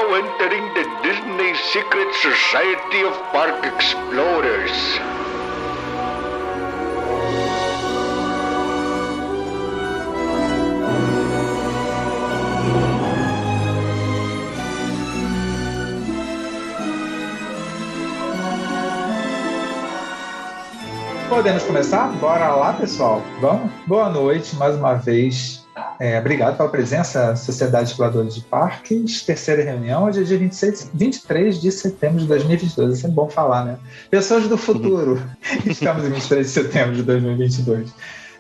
now entering the Disney Secret Society of Park Explorers. Podemos começar? Bora lá, pessoal. Vamos? Boa noite, mais uma vez. Obrigado pela presença, Sociedade de Exploradores de Parques. Terceira reunião, hoje é dia 23 de setembro de 2022. Isso é bom falar, né? Pessoas do futuro. Estamos em 23 de setembro de 2022.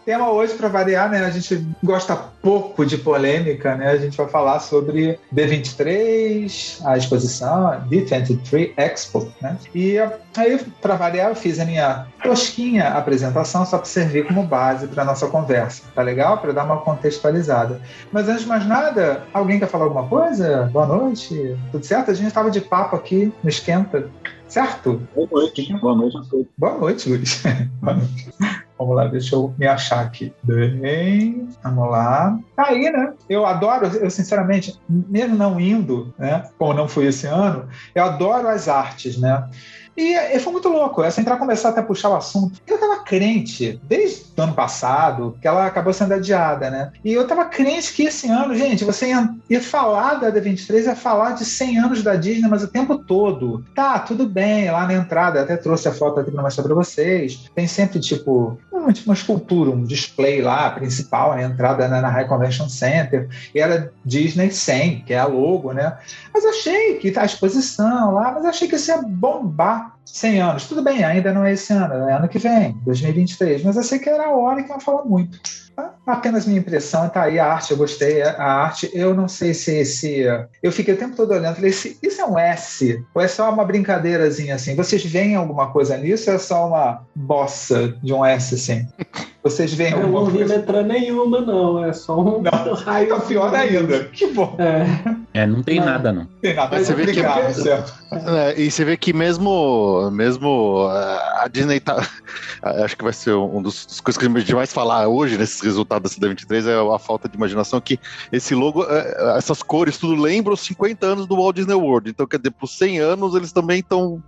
Tema hoje, para variar, né? A gente gosta pouco de polêmica, né? A gente vai falar sobre D23, a exposição D23 Expo, né? E aí, para variar, eu fiz a minha tosquinha apresentação só para servir como base para nossa conversa, tá legal? Para dar uma contextualizada. Mas antes de mais nada, alguém quer falar alguma coisa? Boa noite, tudo certo? A gente estava de papo aqui no Esquenta, certo? Boa noite. Boa noite a todos. Boa noite, Luiz. Boa noite. Vamos lá, deixa eu me achar aqui. Bem, vamos lá. Aí, né? Eu adoro, eu sinceramente, mesmo não indo, né? Como não fui esse ano, eu adoro as artes, né? E foi muito louco, essa entrar começar até a puxar o assunto. Eu tava crente, desde o ano passado, que ela acabou sendo adiada, né? E eu tava crente que esse ano, gente, você ia falar da D23, ia falar de 100 anos da Disney, mas o tempo todo. Tá, tudo bem, lá na entrada, até trouxe a foto aqui pra mostrar pra vocês. Tem sempre, tipo, uma escultura, um display lá, principal, na entrada na High Convention Center. E era Disney 100, que é a logo, né? Mas achei que tá a exposição lá, mas achei que isso ia bombar 100 anos. Tudo bem, ainda não é esse ano, é ano que vem, 2023, mas eu sei que era a hora que eu ia falar muito. Apenas minha impressão, tá aí a arte, eu gostei, a arte, eu não sei se eu fiquei o tempo todo olhando, falei, isso é um S? Ou é só uma brincadeirazinha assim? Vocês veem alguma coisa nisso ou é só uma bossa de um S assim? Vocês veem alguma coisa? Eu não vi letra nenhuma, não. É só um raio. Tá pior ainda. Que bom. Não tem nada, não. Tem nada. Mas você vê que e você vê que mesmo a Disney tá. Acho que vai ser um dos coisas que a gente vai mais falar hoje nesses resultados da C23 é a falta de imaginação, que esse logo, essas cores, tudo lembra os 50 anos do Walt Disney World. Então, quer dizer, por 100 anos, eles também estão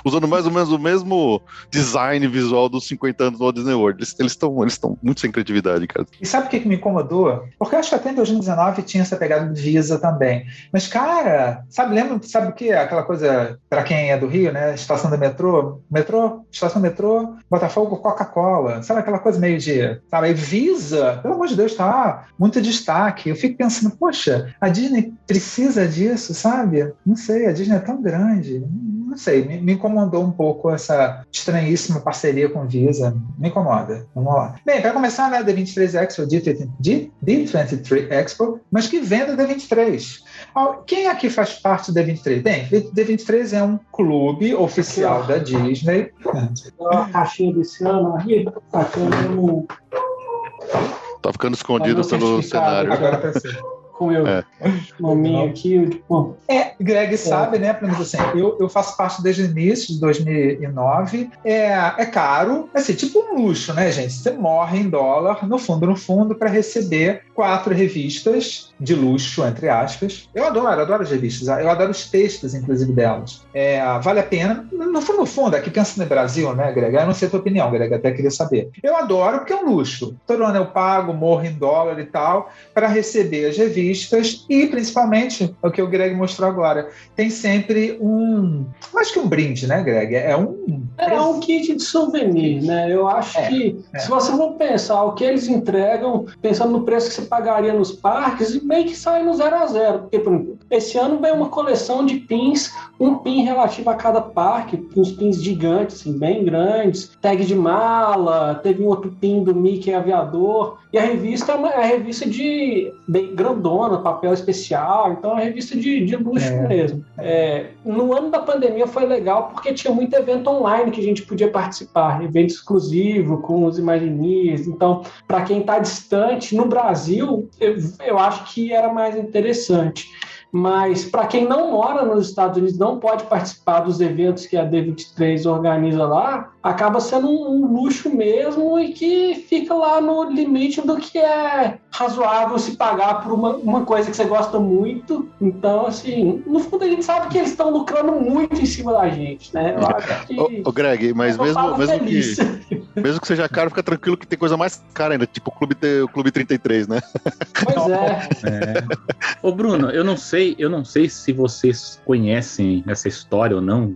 usando mais ou menos o mesmo design visual dos 50 anos do Walt Disney World. Eles estão muito sem criatividade, cara. E sabe o que me incomodou? Porque eu acho que até em 2019 tinha essa pegada de Visa também. Mas, cara, sabe o que? Aquela coisa, pra quem é do Rio, né? Estação do metrô, estação do metrô, Botafogo, Coca-Cola. Sabe aquela coisa meio de... Sabe, Visa, pelo amor de Deus, tá muito destaque. Eu fico pensando, poxa, a Disney precisa disso, sabe? Não sei, a Disney é tão grande. Não sei, me incomodou um pouco essa estranhíssima parceria com Visa. Me incomoda. Vamos lá. Bem, para começar, né, D23 Expo, D23 Expo, mas que vem do D23. Quem aqui faz parte do D23? Bem, D23 é um clube oficial da Disney. A caixinha desse ano, aqui, tá ficando escondido pelo cenário. Agora pensei. Com meu nominho aqui. Greg sabe, né? Assim, eu faço parte desde o início de 2009. É caro, assim, tipo um luxo, né, gente? Você morre em dólar, no fundo, para receber 4 revistas de luxo, entre aspas. Eu adoro as revistas. Eu adoro os textos, inclusive, delas. Vale a pena. No fundo, aqui pensando no Brasil, né, Greg? Eu não sei a tua opinião, Greg, até queria saber. Eu adoro porque é um luxo. Todo ano eu pago, morro em dólar e tal, para receber as revistas e, principalmente, o que o Greg mostrou agora, tem sempre mais que um brinde, né, Greg? É um kit de souvenir, né? Eu acho que, se você for pensar o que eles entregam, pensando no preço que você pagaria nos parques, meio que sai no 0 a 0. Porque, por exemplo, esse ano veio uma coleção de pins, um pin relativo a cada parque, uns pins gigantes, assim, bem grandes, tag de mala, teve um outro pin do Mickey Aviador, e a revista é a revista de bem grandona, papel especial, então é uma revista de luxo mesmo. No ano da pandemia foi legal porque tinha muito evento online que a gente podia participar, evento exclusivo com os imaginistas. Então, para quem está distante, no Brasil, eu acho que era mais interessante. Mas para quem não mora nos Estados Unidos, não pode participar dos eventos que a D23 organiza lá, acaba sendo um luxo mesmo e que fica lá no limite do que é razoável se pagar por uma coisa que você gosta muito. Então, assim, no fundo a gente sabe que eles estão lucrando muito em cima da gente, né? Eu acho que... Ô, Greg, mas mesmo que seja caro, fica tranquilo que tem coisa mais cara ainda, tipo o Clube 33, né? Pois é. Ô, Bruno, eu não sei se vocês conhecem essa história ou não.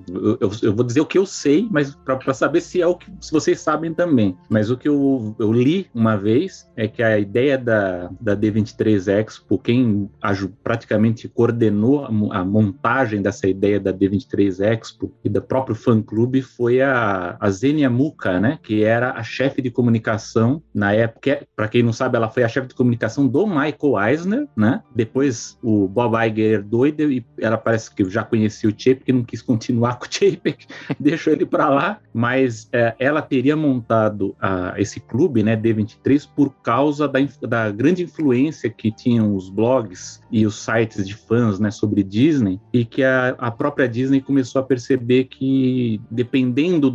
Eu vou dizer o que eu sei, mas para saber se vocês sabem também. Mas o que eu li uma vez é que a ideia da D23 Expo, quem praticamente coordenou a montagem dessa ideia da D23 Expo e do próprio fã-clube foi a Zenia Muka, né? Que era a chefe de comunicação na época. Para quem não sabe, ela foi a chefe de comunicação do Michael Eisner, né? Depois o Bob Iger doido e ela parece que já conhecia o Chapek, que não quis continuar com o Chapek, deixou ele para lá, mas ela teria montado esse clube, né, D23, por causa da grande influência que tinham os blogs e os sites de fãs, né, sobre Disney, e que a própria Disney começou a perceber que, dependendo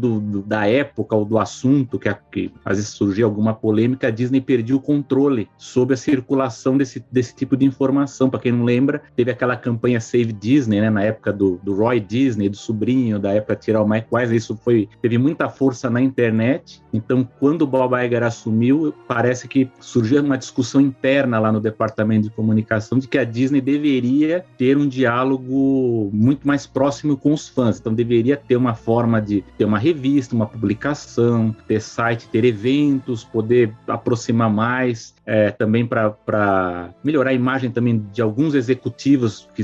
da época ou do assunto, que às vezes surgia alguma polêmica, a Disney perdia o controle sobre a circulação desse tipo de informação. Para quem não lembra, teve aquela campanha Save Disney, né, na época do Roy Disney, do sobrinho, da época de tirar o Mike Eisner. Isso teve muita força na internet. Então, quando o Bob Iger assumiu, parece que surgiu uma discussão interna lá no departamento de comunicação de que a Disney deveria ter um diálogo muito mais próximo com os fãs. Então, deveria ter uma forma de ter uma revista, uma publicação, ter site, ter eventos, poder aproximar mais, também para melhorar a imagem também de alguns executivos que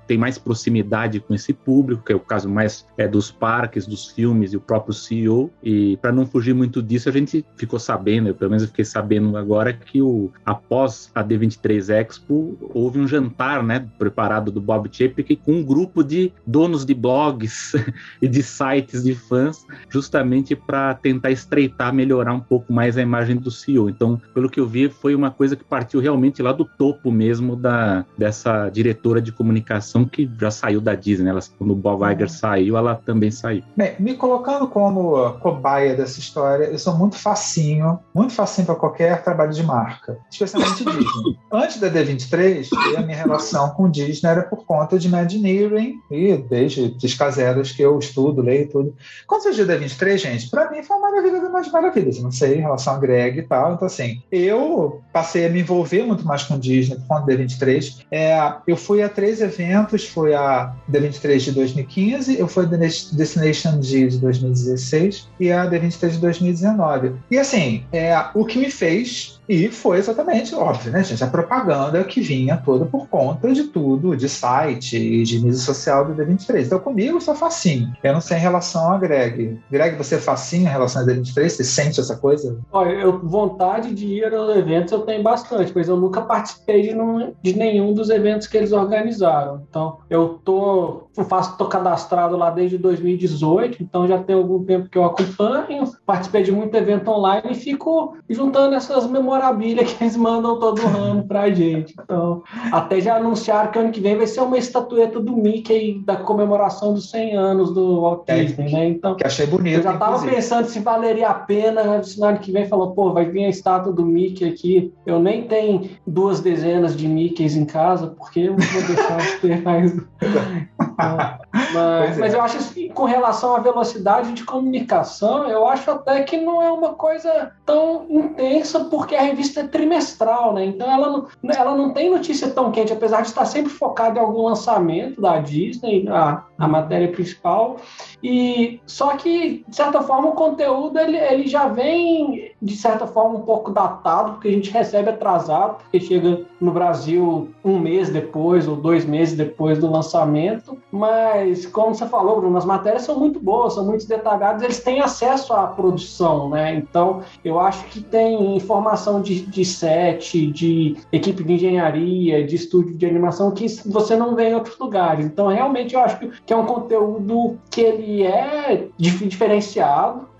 têm mais proximidade com esse público, que é o caso mais dos parques, dos filmes e o próprio CEO. E para não fugir muito disso, a gente ficou sabendo, pelo menos eu fiquei sabendo agora, que após a D23 Expo houve um jantar, né, preparado do Bob Chapek com um grupo de donos de blogs e de sites de fãs, justamente para tentar estreitar, melhorar um pouco mais a imagem do CEO. Então, pelo que eu vi, foi uma coisa que partiu realmente lá do topo mesmo dessa diretora de comunicação que já saiu da Disney, né? Quando o Bob Iger saiu, ela também saiu. Bem, me colocando como cobaia dessa história, eu sou muito facinho para qualquer trabalho de marca, especialmente Disney. Antes da D23, a minha relação com Disney era por conta de Imagineering, e desde Descaseros que eu estudo, leio e tudo. Quando surgiu a D23, gente, para mim foi uma maravilha das maravilhas, não sei, em relação a Greg e tal. Então, assim, eu passei a me envolver muito mais com Disney por conta da D23. Eu fui a 3 eventos, foi a D23 de 2015, eu fui a Destination D de 2016 e a D23 de 2019. E assim, o que me fez, e foi exatamente, óbvio, né, gente, a propaganda que vinha toda por conta de tudo, de site e de mídia social do D23. Então, comigo, eu sou facinho. Eu não sei em relação a Greg. Greg, você é facinho em relação a D23? Você sente essa coisa? Olha, vontade de ir aos eventos eu tenho bastante, mas eu nunca participei de nenhum dos eventos que eles organizaram. Então, eu tô cadastrado lá desde 2018, então já tem algum tempo que eu acompanho, participei de muito evento online e fico juntando essas memorabilias que eles mandam todo ano pra gente. Então, até já anunciaram que ano que vem vai ser uma estatueta do Mickey da comemoração dos 100 anos do Walt Disney, né? Então, que achei bonito. Eu já tava pensando se valeria a pena, no ano que vem falou, vai vir a estátua do Mickey aqui. Eu nem tenho 2 dezenas de Mickeys em casa, porque eu vou deixar de ter mais. Mas eu acho assim, com relação à velocidade de comunicação, eu acho até que não é uma coisa tão intensa, porque a revista é trimestral, né? Então ela não tem notícia tão quente, apesar de estar sempre focada em algum lançamento da Disney, a matéria principal. E só que, de certa forma, o conteúdo ele já vem, de certa forma, um pouco datado, porque a gente recebe atrasado, porque chega no Brasil 1 mês depois ou 2 meses depois do lançamento. Mas, como você falou, Bruno, as matérias são muito boas, são muito detalhadas, eles têm acesso à produção, né? Então, eu acho que tem informação de set, de equipe de engenharia, de estúdio de animação, que você não vê em outros lugares. Então, realmente, eu acho que que é um conteúdo que ele é diferenciado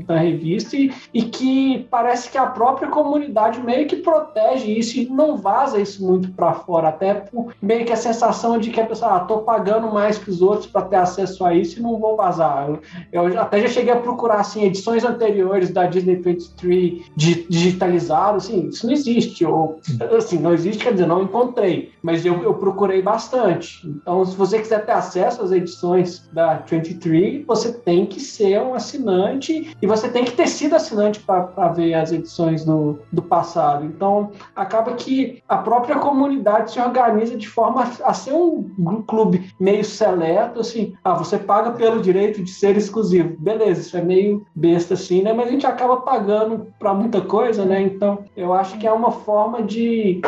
da revista e que parece que a própria comunidade meio que protege isso e não vaza isso muito para fora, até por meio que a sensação de que a pessoa, tô pagando mais que os outros para ter acesso a isso e não vou vazar. Eu até já cheguei a procurar assim, edições anteriores da Disney 23 digitalizado, assim, isso não existe, ou assim, não existe, quer dizer, não encontrei, mas eu procurei bastante. Então, se você quiser ter acesso às edições da 23, você tem que ser um assinante e você tem que ter sido assinante para ver as edições do passado. Então, acaba que a própria comunidade se organiza de forma a ser um clube meio seleto, assim, você paga pelo direito de ser exclusivo. Beleza, isso é meio besta assim, né? Mas a gente acaba pagando para muita coisa, né? Então, eu acho que é uma forma de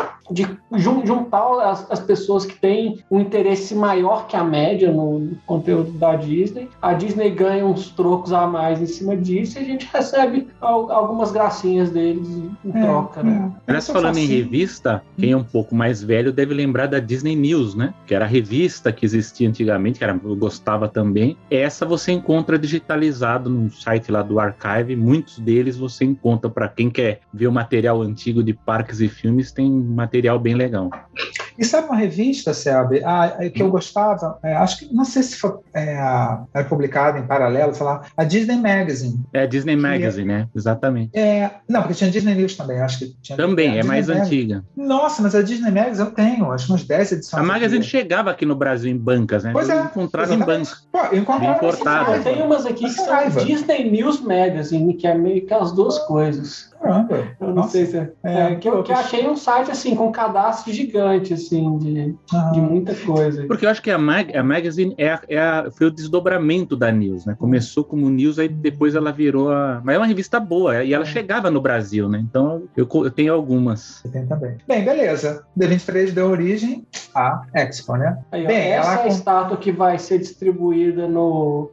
juntar as pessoas que têm um interesse maior que a média no conteúdo da Disney. A Disney ganha uns trocos a mais em cima disso e a gente recebe algumas gracinhas deles em troca, né? Aliás, falando em revista, quem é um pouco mais velho deve lembrar da Disney News, né? Que era a revista que existia antigamente, que eu gostava também. Essa você encontra digitalizado no site lá do Archive. Muitos deles você encontra, para quem quer ver o material antigo de parques e filmes, tem material bem legal. E sabe uma revista, Selby, que eu gostava, acho que, não sei se foi, era publicada em paralelo, sei lá, a Disney Magazine. É a Disney Magazine, né? Exatamente. Não, porque tinha Disney News também, acho que tinha. Também, é mais antiga. Nossa, mas a Disney Magazine eu tenho, acho que umas 10 edições. A Magazine chegava aqui no Brasil em bancas, né? Pois é. Encontrava em bancas. Pô, importado. Tem umas aqui que são Disney News Magazine, que é meio que as duas coisas. Caramba. Eu não sei se que eu achei um site assim com um cadastro gigante assim de muita coisa. Porque eu acho que a Magazine foi o desdobramento da News, né? Começou como News, aí depois ela virou mas é uma revista boa e ela chegava no Brasil, né? Então eu tenho algumas. Eu tenho também. Bem, beleza. D23 deu origem à Expo, né? Aí, bem, essa é a estátua que vai ser distribuída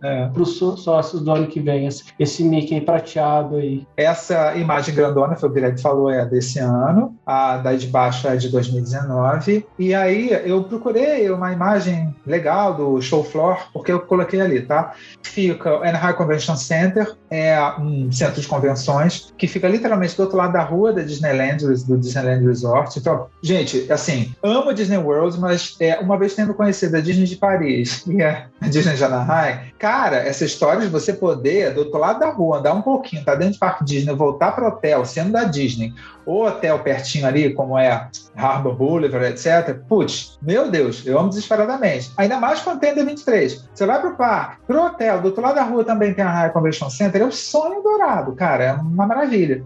para os sócios do ano que vem. Esse Mickey prateado aí. Essa imagem grandona, foi o que o Guilherme falou, é desse ano, a da de baixo é de 2019, e aí eu procurei uma imagem legal do show floor, porque eu coloquei ali, tá? Fica o Anaheim Convention Center, é um centro de convenções, que fica literalmente do outro lado da rua da Disneyland, do Disneyland Resort. Então, gente, assim, amo a Disney World, mas uma vez tendo conhecido a Disney de Paris e a Disney de Anaheim, cara, essa história de você poder, do outro lado da rua, andar um pouquinho, tá dentro do Parque Disney, voltar para o hotel, sendo da Disney, ou hotel pertinho ali, como é Harbor Boulevard, etc. Putz, meu Deus, eu amo desesperadamente. Ainda mais quando tem D23. Você vai pro parque, pro hotel, do outro lado da rua também tem a Anaheim Convention Center, é um sonho dourado, cara, é uma maravilha.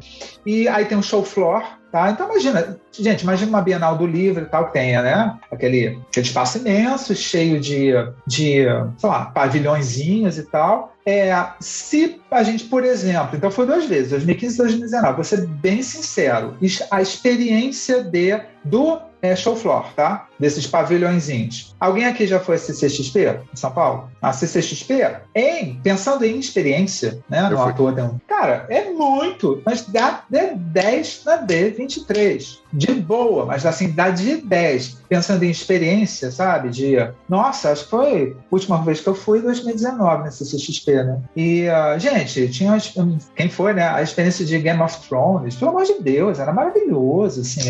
E aí tem um show floor, tá? Então imagina uma Bienal do Livro e tal, que tenha, né? Aquele espaço imenso, cheio de sei lá, pavilhõezinhos e tal. Se a gente, por exemplo, então foi 2 vezes, 2015 e 2019, vou ser bem sincero, a experiência do show floor, tá? Desses pavilhõezinhos. Alguém aqui já foi a CCXP em São Paulo? A CCXP, pensando em experiência, né? No ator, cara, é muito, mas dá 10 na D23. De boa, mas assim, dá de 10. Pensando em experiência, sabe? Nossa, acho que foi a última vez que eu fui em 2019 nessa CCXP, né? E, gente, tinha quem foi, né? A experiência de Game of Thrones, pelo amor de Deus, era maravilhoso, assim,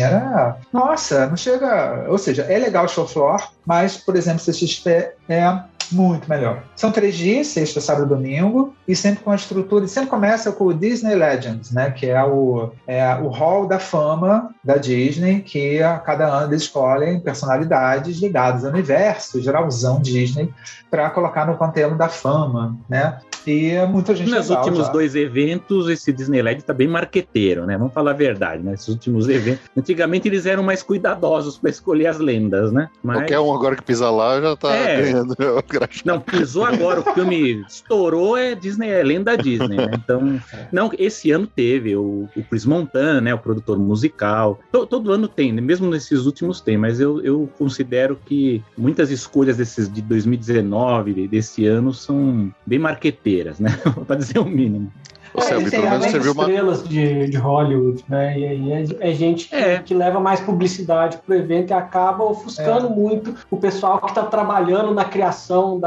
nossa, não chega... Ou seja, é legal o show floor, mas, por exemplo, CCXP é muito melhor. São 3 dias, sexta, sábado e domingo, e sempre com a estrutura, e sempre começa com o Disney Legends, né, que é o Hall da Fama da Disney, que a cada ano eles escolhem personalidades ligadas ao universo, geralzão Disney, para colocar no conteúdo da fama, né? E muita gente nos últimos 2 eventos, esse Disneyland está bem marqueteiro, né? Vamos falar a verdade, né? Esses últimos eventos, antigamente eles eram mais cuidadosos para escolher as lendas, né? Mas... Qualquer um agora que pisa lá já tá ganhando. Não, pisou agora, o filme estourou, é lenda Disney, né? Então, não, esse ano teve o Chris Montana, né? O produtor musical. Todo ano tem, né? Mesmo nesses últimos tem, mas eu considero que muitas escolhas desses de 2019, desse ano, são bem marqueteiras, né? Para dizer o mínimo. Ô, Selby, tem pelo menos serviu uma... estrelas de Hollywood, né? E aí é gente que leva mais publicidade pro evento e acaba ofuscando muito o pessoal que está trabalhando na criação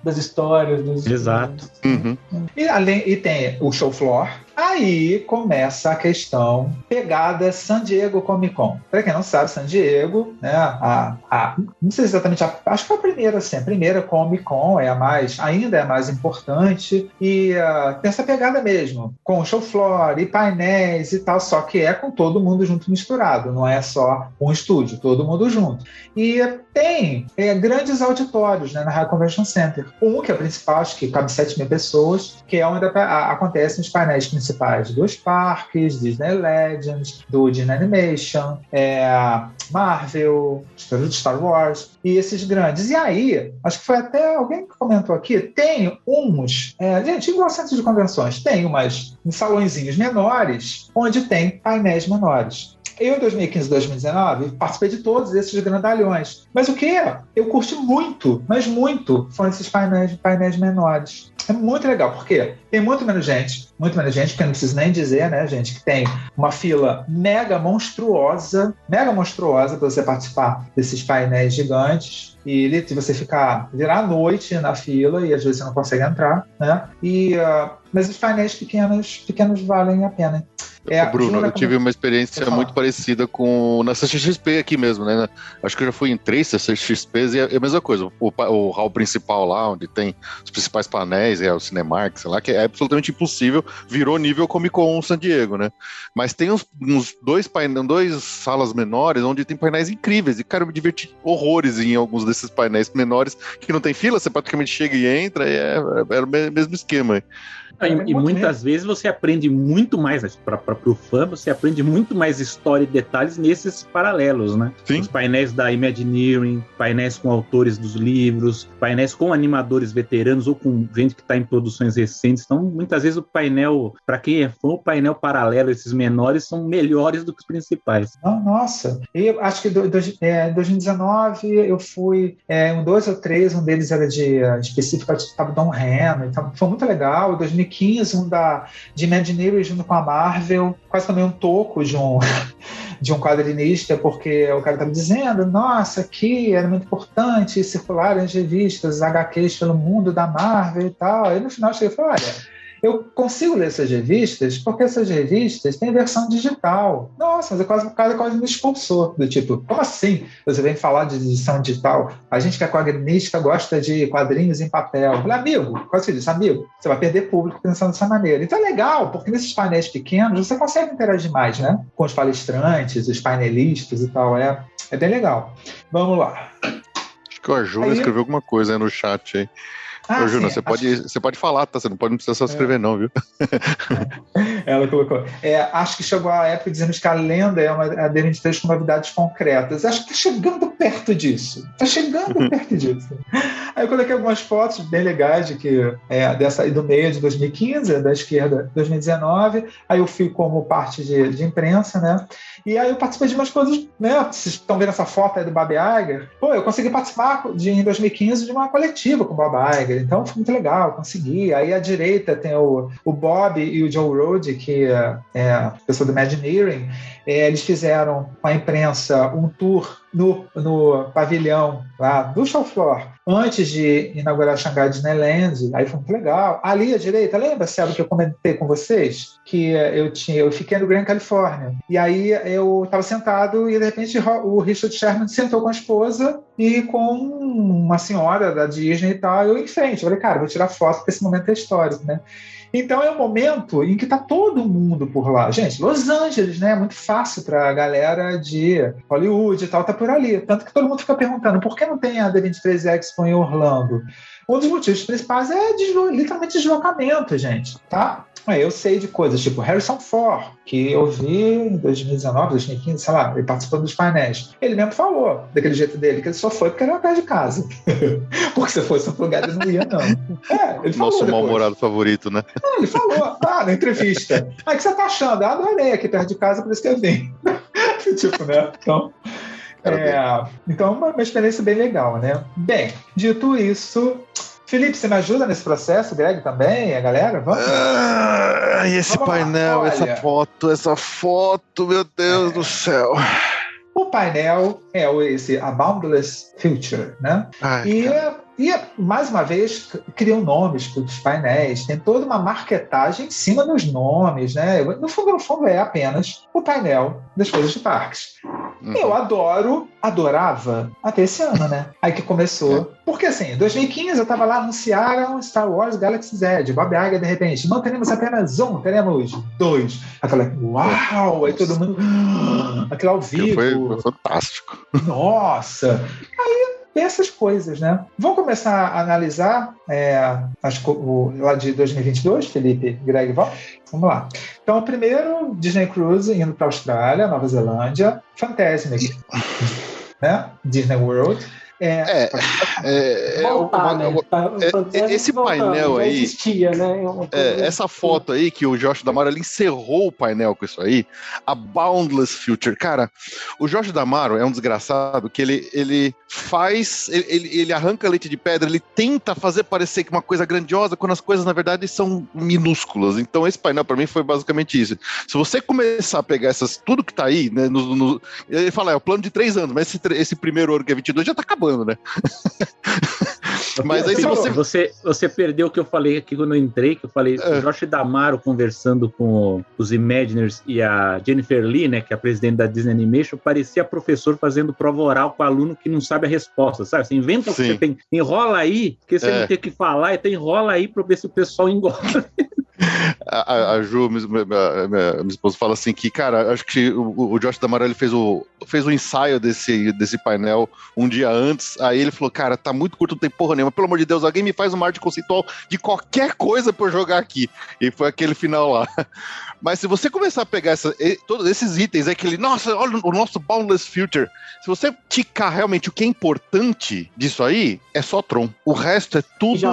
das histórias. Exato. Uhum. E tem o show floor. Aí começa a questão pegada San Diego Comic Con. Para quem não sabe, San Diego, né, não sei exatamente, acho que é a primeira Comic Con ainda é a mais importante e tem essa pegada mesmo, com show floor e painéis e tal, só que é com todo mundo junto misturado, não é só um estúdio, todo mundo junto. E tem grandes auditórios, né, na High Convention Center. Um que é o principal, acho que cabe 7.000 pessoas, que é onde acontecem os painéis principais dos parques, Disney Legends, do Disney Animation, Marvel, Star Wars, e esses grandes. E aí, acho que foi até alguém que comentou aqui, tem gente, igual centro de convenções, tem uns salõezinhos menores, onde tem painéis menores. Eu, em 2015 e 2019, participei de todos esses grandalhões. Mas o que eu curti muito, mas muito, foram esses painéis menores. É muito legal, porque tem muito menos gente, porque eu não preciso nem dizer, né, gente, que tem uma fila mega monstruosa para você participar desses painéis gigantes. E você virar à noite na fila e às vezes você não consegue entrar, né? Mas os painéis pequenos valem a pena. Bruno, eu tive uma experiência muito parecida na CCXP aqui mesmo, né? Acho que eu já fui em 3 CCXPs e é a mesma coisa. O hall principal lá, onde tem os principais painéis, o Cinemark, sei lá, que é absolutamente impossível, virou nível Comic Con San Diego, né? Mas tem uns dois salas menores onde tem painéis incríveis e, cara, eu me diverti horrores em alguns desses painéis menores que não tem fila, você praticamente chega e entra e é o mesmo esquema. E muitas vezes você aprende muito mais, para o fã, você aprende muito mais história e detalhes nesses paralelos, né? Sim. Os painéis da Imagineering, painéis com autores dos livros, painéis com animadores veteranos ou com gente que está em produções recentes. Então, muitas vezes o painel, para quem é fã, o painel paralelo, esses menores, são melhores do que os principais. Nossa, eu acho que em 2019 eu fui em 2 ou 3, um deles era específico, estava Don Hanna, então foi muito legal. Em 2015, de Imagineering junto com a Marvel, quase também um toco de um quadrinista, porque o cara estava dizendo, nossa, aqui era muito importante circular as revistas, HQs pelo mundo da Marvel e tal. E no final eu cheguei e falei, olha, eu consigo ler essas revistas porque essas revistas têm versão digital. Nossa, mas o cara quase me expulsou. Do tipo, como assim você vem falar de edição digital? A gente que é quadrinista gosta de quadrinhos em papel. Eu falei, amigo, quase disse, amigo, você vai perder público pensando dessa maneira. Então é legal, porque nesses painéis pequenos você consegue interagir mais, né? Com os palestrantes, os painelistas e tal. É bem legal. Vamos lá. Acho que o Arjuna escreveu alguma coisa aí no chat aí. Ô, Juna, você pode falar, tá? Você não precisa só escrever, não, viu? Ela colocou. Acho que chegou a época de dizermos que a lenda é a D23 com novidades concretas. Acho que tá chegando perto disso. Aí eu coloquei algumas fotos bem legais dessa aí do meio de 2015, da esquerda 2019. Aí eu fui como parte de imprensa, né? E aí eu participei de umas coisas, né? Vocês estão vendo essa foto aí do Bob Iger? Eu consegui participar em 2015 de uma coletiva com o Bob Iger. Então foi muito legal, consegui. Aí à direita tem o Bob e o Joe Rohde, que é a pessoa do Imagineering. Eles fizeram com a imprensa um tour no pavilhão lá do show floor, antes de inaugurar a Shanghai Disneyland. Aí foi muito legal. Ali à direita, lembra, Sérgio, que eu comentei com vocês? Que eu fiquei no Grand California. E aí eu estava sentado e de repente o Richard Sherman sentou com a esposa e com uma senhora da Disney e tal, eu em frente. Eu falei, cara, vou tirar foto porque esse momento é histórico, né? Então é um momento em que está todo mundo por lá. Gente, Los Angeles, né? É muito fácil para a galera de Hollywood e tal, tá por ali. Tanto que todo mundo fica perguntando por que não tem a D23 Expo em Orlando? Um dos motivos principais é literalmente deslocamento, gente, tá? Eu sei de coisas tipo Harrison Ford, que eu vi em 2019, 2015, sei lá, ele participando dos painéis. Ele mesmo falou, daquele jeito dele, que ele só foi porque era perto de casa. Porque se fosse outro lugar, ele não ia, não. Ele falou. Nosso mal-humorado favorito, né? Ele falou, na entrevista. O que você tá achando? Adorei aqui perto de casa, por isso que eu vim. Tipo, né? Então, uma experiência bem legal, né? Bem, dito isso, Felipe, você me ajuda nesse processo? Greg também? A galera? Vamos? Ai, esse Vamos lá, painel, olha. essa foto, meu Deus do céu. O painel é esse A Boundless Future, né? Ai, E, mais uma vez, criam nomes para os painéis, tem toda uma marketagem em cima dos nomes, né? No fundo é apenas o painel das coisas de parques. Eu adorava até esse ano, né? Aí que começou. Porque assim, em 2015 eu tava lá, anunciaram Star Wars Galaxy Z, Bob Iger, de repente, não teremos apenas um, teremos 2. Aí eu falei, uau! Aí todo mundo, aquilo ao vivo. Foi fantástico. Nossa! Aí essas coisas, né? Vamos começar a analisar lá de 2022, Felipe, Greg, vamos lá. Então, primeiro, Disney Cruise indo para a Austrália, Nova Zelândia, Fantasmic, né? Disney World. Esse painel aí, existia, né? Essa foto aí que o Josh D'Amaro ele encerrou o painel com isso aí, a Boundless Future. Cara, o Josh D'Amaro é um desgraçado que ele arranca leite de pedra, ele tenta fazer parecer que uma coisa grandiosa quando as coisas na verdade são minúsculas. Então esse painel para mim foi basicamente isso. Se você começar a pegar tudo que tá aí, né, ele fala, é o plano de 3 anos, mas esse primeiro ano que é 22 já tá acabando, né? Mas aí você perdeu o que eu falei aqui quando eu entrei, que eu falei o Josh D'Amaro conversando com os Imagineers e a Jennifer Lee, né, que é a presidente da Disney Animation, parecia professor fazendo prova oral com aluno que não sabe a resposta, sabe? Você inventa o que você tem, enrola aí, porque você não tem que falar, então enrola aí para ver se o pessoal engorda. A Ju, minha esposa, fala assim que, cara, acho que o Josh D'Amaro ele fez o ensaio desse painel um dia antes, aí ele falou, cara, tá muito curto, não tem porra nenhuma, pelo amor de Deus, alguém me faz uma arte conceitual de qualquer coisa pra eu jogar aqui. E foi aquele final lá. Mas se você começar a pegar todos esses itens, nossa, olha o nosso Boundless Future, se você ticar realmente o que é importante disso aí, é só Tron. O resto é tudo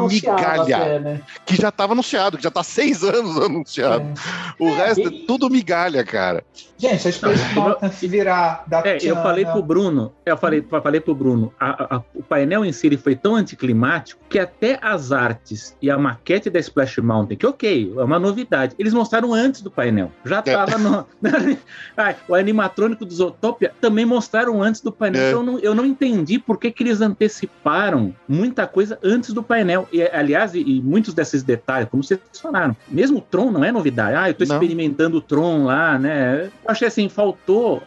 migalha. Até, né? Que já estava anunciado, que já tá 6 anos anunciado. O resto é tudo migalha, cara. Gente, a Space Mountain se virar da eu falei pro Bruno, o painel em si ele foi tão anticlimático que até as artes e a maquete da Splash Mountain, que é uma novidade, eles mostraram antes do painel. Já tava o animatrônico do Zootopia também mostraram antes do painel. Então eu não entendi por que eles anteciparam muita coisa antes do painel. E, aliás, e muitos desses detalhes, como vocês falaram, mesmo o Tron não é novidade. Eu tô experimentando o Tron lá, né? Eu achei assim, faltou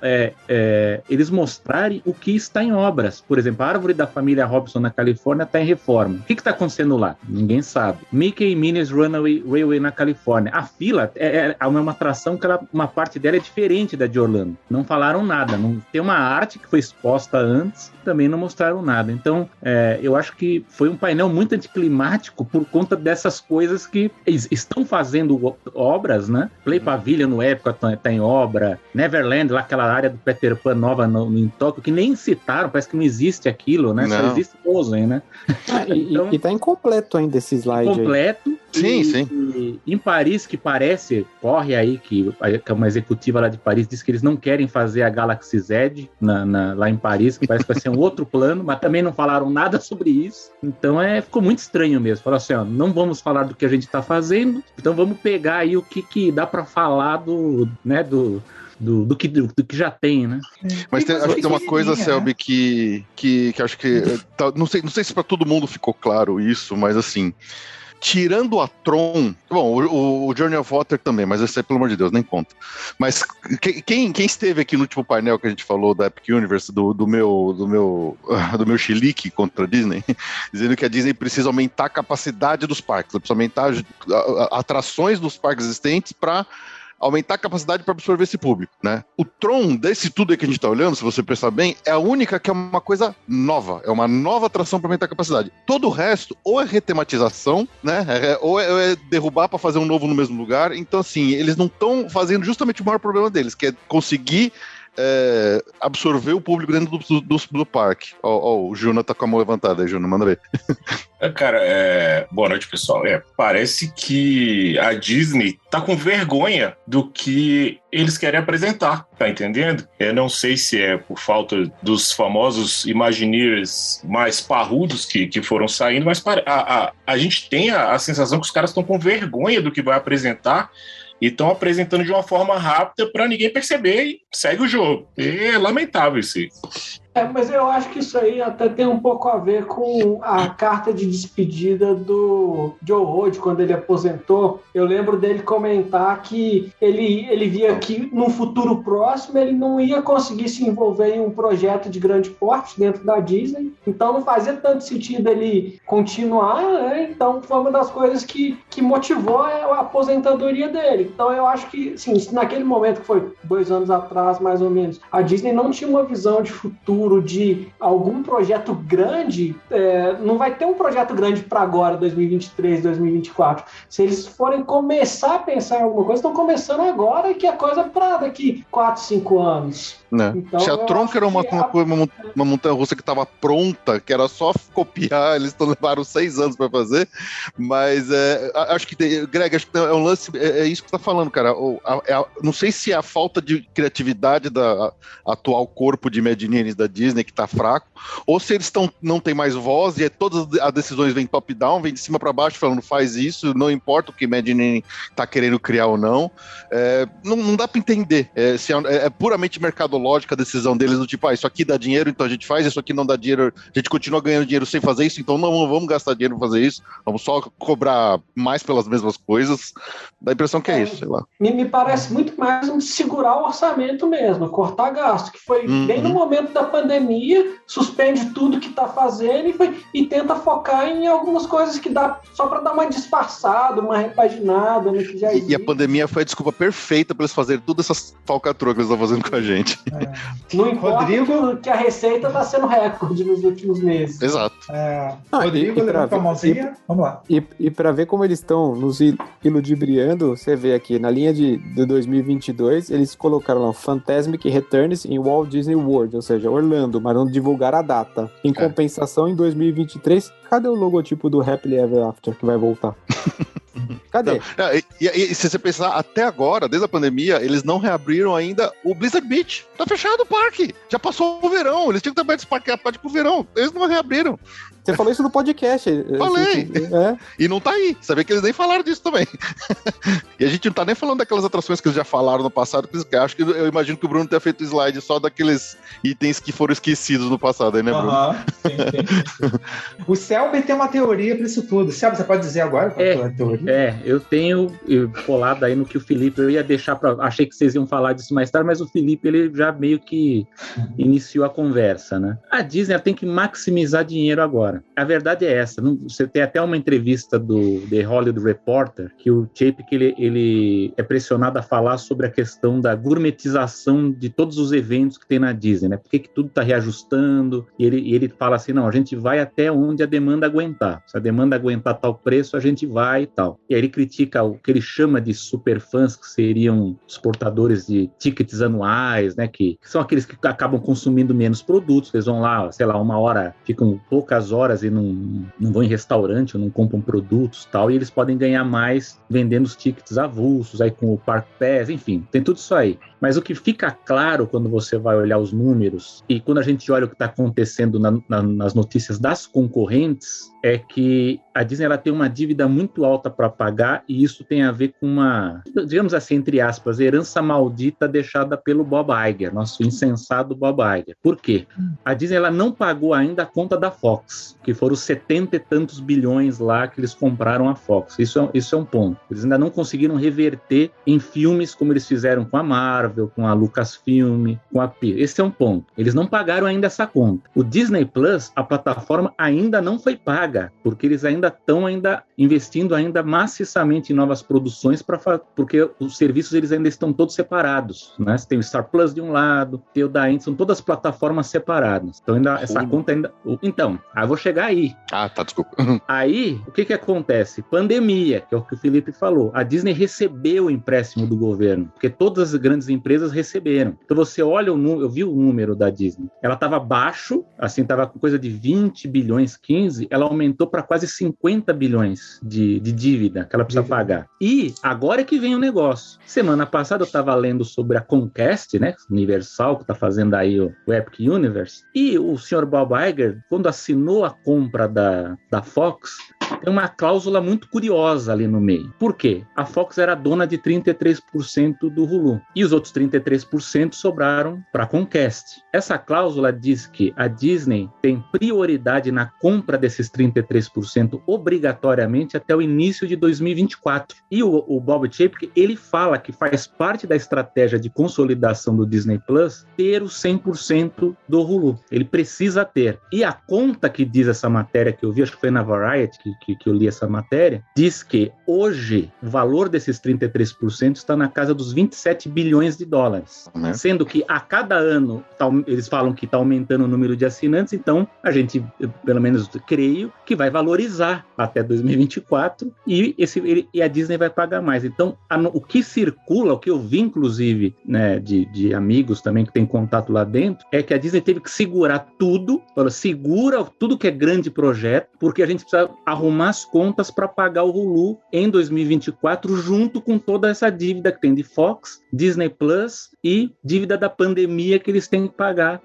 eles mostrarem o que está em obras. Por exemplo, a árvore da família Robson na Califórnia está em reforma. O que está acontecendo lá? Ninguém sabe. Mickey e Minnie's Runaway Railway na Califórnia. A fila é uma atração que uma parte dela é diferente da de Orlando. Não falaram nada. Tem uma arte que foi exposta antes, também não mostraram nada. Então, eu acho que foi um painel muito anticlimático por conta dessas coisas que estão fazendo obras, né? Play Pavilion no Epcot está em obra, Neverland, lá aquela área do Peter Pan nova em Tóquio, que nem citaram, parece que não existe aquilo, né? Só existe Frozen, né? Então, e tá incompleto ainda esse slide incompleto. Sim. E em Paris, que corre aí, que uma executiva lá de Paris disse que eles não querem fazer a Galaxy Z lá em Paris, que parece que vai ser um outro plano, mas também não falaram nada sobre isso. Então ficou muito estranho mesmo. Falaram assim, não vamos falar do que a gente tá fazendo, então vamos pegar aí o que dá para falar do que já tem, né? Mas acho que tem uma coisa, Selby, que acho que não sei se para todo mundo ficou claro isso, mas assim, tirando a Tron, bom, o Journey of Water também, mas esse aí, pelo amor de Deus, nem conta. Mas quem esteve aqui no último painel que a gente falou da Epic Universe, do meu chilique contra a Disney, dizendo que a Disney precisa aumentar a capacidade dos parques, precisa aumentar atrações dos parques existentes para aumentar a capacidade para absorver esse público, né? O Tron, desse tudo aí que a gente está olhando, se você pensar bem, é a única que é uma coisa nova, é uma nova atração para aumentar a capacidade. Todo o resto, ou é retematização, né? Ou é derrubar para fazer um novo no mesmo lugar. Então, assim, eles não estão fazendo justamente o maior problema deles, que é conseguir absorver o público dentro do parque. O Juna tá com a mão levantada aí, Juna, manda ver. Cara, boa noite, pessoal. Parece que a Disney tá com vergonha do que eles querem apresentar, tá entendendo? Eu não sei se é por falta dos famosos Imagineers mais parrudos que foram saindo, mas a gente tem a sensação que os caras estão com vergonha do que vai apresentar e estão apresentando de uma forma rápida para ninguém perceber e segue o jogo. É lamentável isso aí. Mas eu acho que isso aí até tem um pouco a ver com a carta de despedida do Joe Rohde, quando ele aposentou. Eu lembro dele comentar que ele via que num futuro próximo ele não ia conseguir se envolver em um projeto de grande porte dentro da Disney, então não fazia tanto sentido ele continuar, né? Então foi uma das coisas que motivou a aposentadoria dele. Então eu acho que, sim, naquele momento que foi 2 anos atrás, mais ou menos, a Disney não tinha uma visão de futuro de algum projeto grande, não vai ter um projeto grande para agora, 2023, 2024. Se eles forem começar a pensar em alguma coisa, estão começando agora, que é coisa para daqui 4, 5 anos. Então, se a Tronca era uma montanha-russa que estava pronta, que era só copiar, eles levaram 6 anos para fazer, mas acho que, Greg, acho que é um lance, é isso que você tá falando, cara. Não sei se é a falta de criatividade da atual corpo de Imagineers da Disney que tá fraco, ou se eles não tem mais voz e todas as decisões vêm top-down, vêm de cima para baixo falando faz isso, não importa o que Imagineering tá querendo criar ou não. Não dá para entender. Se é puramente mercadológica a decisão deles, do tipo, isso aqui dá dinheiro, então a gente faz, isso aqui não dá dinheiro, a gente continua ganhando dinheiro sem fazer isso, então não vamos gastar dinheiro pra fazer isso, vamos só cobrar mais pelas mesmas coisas. Dá a impressão que é isso, sei lá. Me parece muito mais segurar o orçamento mesmo, cortar gasto, que foi bem no momento da pandemia, suspende tudo que tá fazendo e tenta focar em algumas coisas que dá só para dar uma disfarçada, uma repaginada no que já existe. E a pandemia foi a desculpa perfeita para eles fazerem todas essas falcatruas que eles estão fazendo com a gente. Não importa que a receita está sendo recorde nos últimos meses. Exato. Rodrigo, levanta a mãozinha. Vamos lá. E para ver como eles estão nos iludibriando, você vê aqui, na linha de 2022, eles colocaram lá Fantasmic Returns em Walt Disney World, ou seja, Orlando, mas não divulgaram a data. Em compensação, em 2023, cadê o logotipo do Happily Ever After que vai voltar? Cadê? E se você pensar, até agora, desde a pandemia, eles não reabriram ainda o Blizzard Beach. Tá fechado o parque. Já passou o verão. Eles tinham que ter aberto esse parque pro verão. Eles não reabriram. Você falou isso no podcast. Falei. E não tá aí. Você vê que eles nem falaram disso também. E a gente não tá nem falando daquelas atrações que eles já falaram no passado. Eu imagino que o Bruno tenha feito slide só daqueles itens que foram esquecidos no passado, aí, né, Bruno? Sim. O Selby tem uma teoria pra isso tudo. Selby, você pode dizer agora qual é a teoria? Eu tenho colado aí no que o Felipe, eu ia deixar achei que vocês iam falar disso mais tarde, mas o Felipe, ele já meio que iniciou a conversa, né? A Disney tem que maximizar dinheiro agora. A verdade é essa. Você tem até uma entrevista do The Hollywood Reporter, que o Chapek, ele é pressionado a falar sobre a questão da gourmetização de todos os eventos que tem na Disney, né? Por que tudo está reajustando? E ele fala assim, não, a gente vai até onde a demanda aguentar. Se a demanda aguentar tal preço, a gente vai e tal. E aí ele critica o que ele chama de superfãs, que seriam os portadores de tickets anuais, né? Que são aqueles que acabam consumindo menos produtos. Eles vão lá, sei lá, 1 hora, ficam poucas horas e não vão em restaurante ou não compram produtos e tal, e eles podem ganhar mais vendendo os tickets avulsos, aí com o Park Pass, enfim, tem tudo isso aí. Mas o que fica claro quando você vai olhar os números e quando a gente olha o que está acontecendo nas notícias das concorrentes, é que a Disney ela tem uma dívida muito alta para pagar e isso tem a ver com uma, digamos assim, entre aspas, herança maldita deixada pelo Bob Iger, nosso insensado Bob Iger. Por quê? A Disney ela não pagou ainda a conta da Fox, que foram 70 e tantos bilhões lá que eles compraram a Fox. Isso é um ponto. Eles ainda não conseguiram reverter em filmes como eles fizeram com a Marvel, com a Lucasfilm, com a Pixar. Esse é um ponto. Eles não pagaram ainda essa conta. O Disney Plus, a plataforma ainda não foi paga. paga, porque eles ainda estão investindo ainda maciçamente em novas produções, porque os serviços eles ainda estão todos separados, né? Você tem o Star Plus de um lado, tem o da Indy, são todas plataformas separadas. Então essa conta ainda... Então, eu vou chegar aí. Desculpa. Aí, o que acontece? Pandemia, que é o que o Felipe falou. A Disney recebeu o empréstimo do governo, porque todas as grandes empresas receberam. Então você olha o número, eu vi o número da Disney. Ela estava baixo, assim, estava com coisa de 20 bilhões, 15, ela aumentou para quase 50 bilhões de dívida que ela precisa pagar. E agora é que vem o negócio. Semana passada eu estava lendo sobre a Comcast, né, Universal, que está fazendo aí o Epic Universe, e o senhor Bob Iger, quando assinou a compra da Fox, tem uma cláusula muito curiosa ali no meio. Por quê? A Fox era dona de 33% do Hulu. E os outros 33% sobraram para a Comcast. Essa cláusula diz que a Disney tem prioridade na compra desses 33% obrigatoriamente até o início de 2024. E o Bob Chapek, ele fala que faz parte da estratégia de consolidação do Disney Plus ter os 100% do Hulu. Ele precisa ter. E a conta que diz essa matéria que eu vi, acho que foi na Variety que eu li essa matéria, diz que hoje o valor desses 33% está na casa dos 27 bilhões de dólares. Sendo que a cada ano eles falam que está aumentando o número de assinantes, então a gente, pelo menos creio, que vai valorizar até 2024 e a Disney vai pagar mais. Então, o que circula, o que eu vi, inclusive, né, de amigos também que tem contato lá dentro, é que a Disney teve que segurar tudo, segura tudo que é grande projeto, porque a gente precisa arrumar as contas para pagar o Hulu em 2024, junto com toda essa dívida que tem de Fox, Disney Plus e dívida da pandemia que eles têm que pagar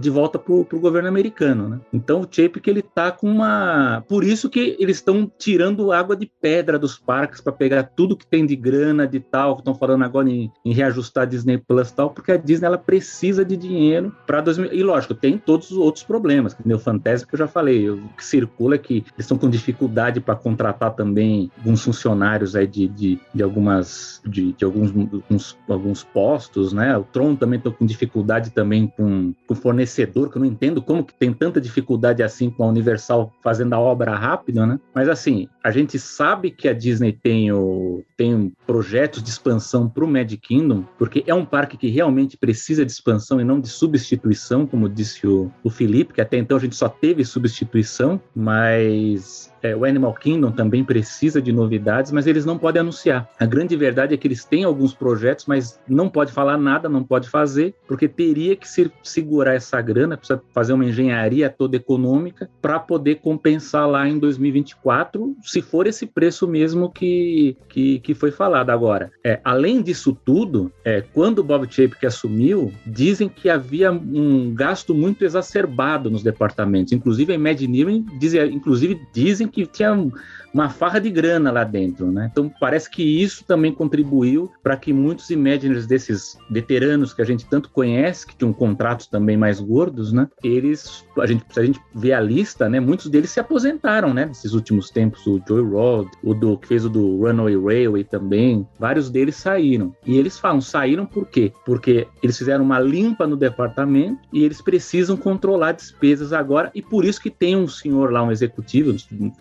de volta para o governo americano, né? Então o Chapek, ele tá com uma... Por isso que eles estão tirando água de pedra dos parques para pegar tudo que tem de grana, de tal, que estão falando agora em reajustar a Disney Plus e tal, porque a Disney, ela precisa de dinheiro para 2000... E lógico, tem todos os outros problemas, que o Fantasma que eu já falei, o que circula é que eles estão com dificuldade para contratar também alguns funcionários aí de alguns postos, né? O Tron também está com dificuldade também com fornecedor, que eu não entendo como que tem tanta dificuldade assim com a Universal fazendo a obra rápida, né? Mas assim, a gente sabe que a Disney tem projetos de expansão para o Magic Kingdom, porque é um parque que realmente precisa de expansão e não de substituição, como disse o Felipe, que até então a gente só teve substituição, mas o Animal Kingdom também precisa de novidades, mas eles não podem anunciar. A grande verdade é que eles têm alguns projetos, mas não pode falar nada, não pode fazer, porque teria que segurar essa grana, precisa fazer uma engenharia toda econômica para poder compensar lá em 2024, se for esse preço mesmo que foi falado. Agora, além disso tudo, quando o Bob Chapek assumiu, dizem que havia um gasto muito exacerbado nos departamentos, inclusive a Imagineering dizem que tinha uma farra de grana lá dentro, né? Então parece que isso também contribuiu para que muitos Imagineers desses veteranos que a gente tanto conhece, que tinham contratos também mais gordos, né? Se a gente vê a lista, né? Muitos deles se aposentaram, né? Nesses últimos tempos, o Joey Rod, que fez o do Runaway Railway também, vários deles saíram. E eles saíram por quê? Porque eles fizeram uma limpa no departamento e eles precisam controlar despesas agora, e por isso que tem um senhor lá, um executivo,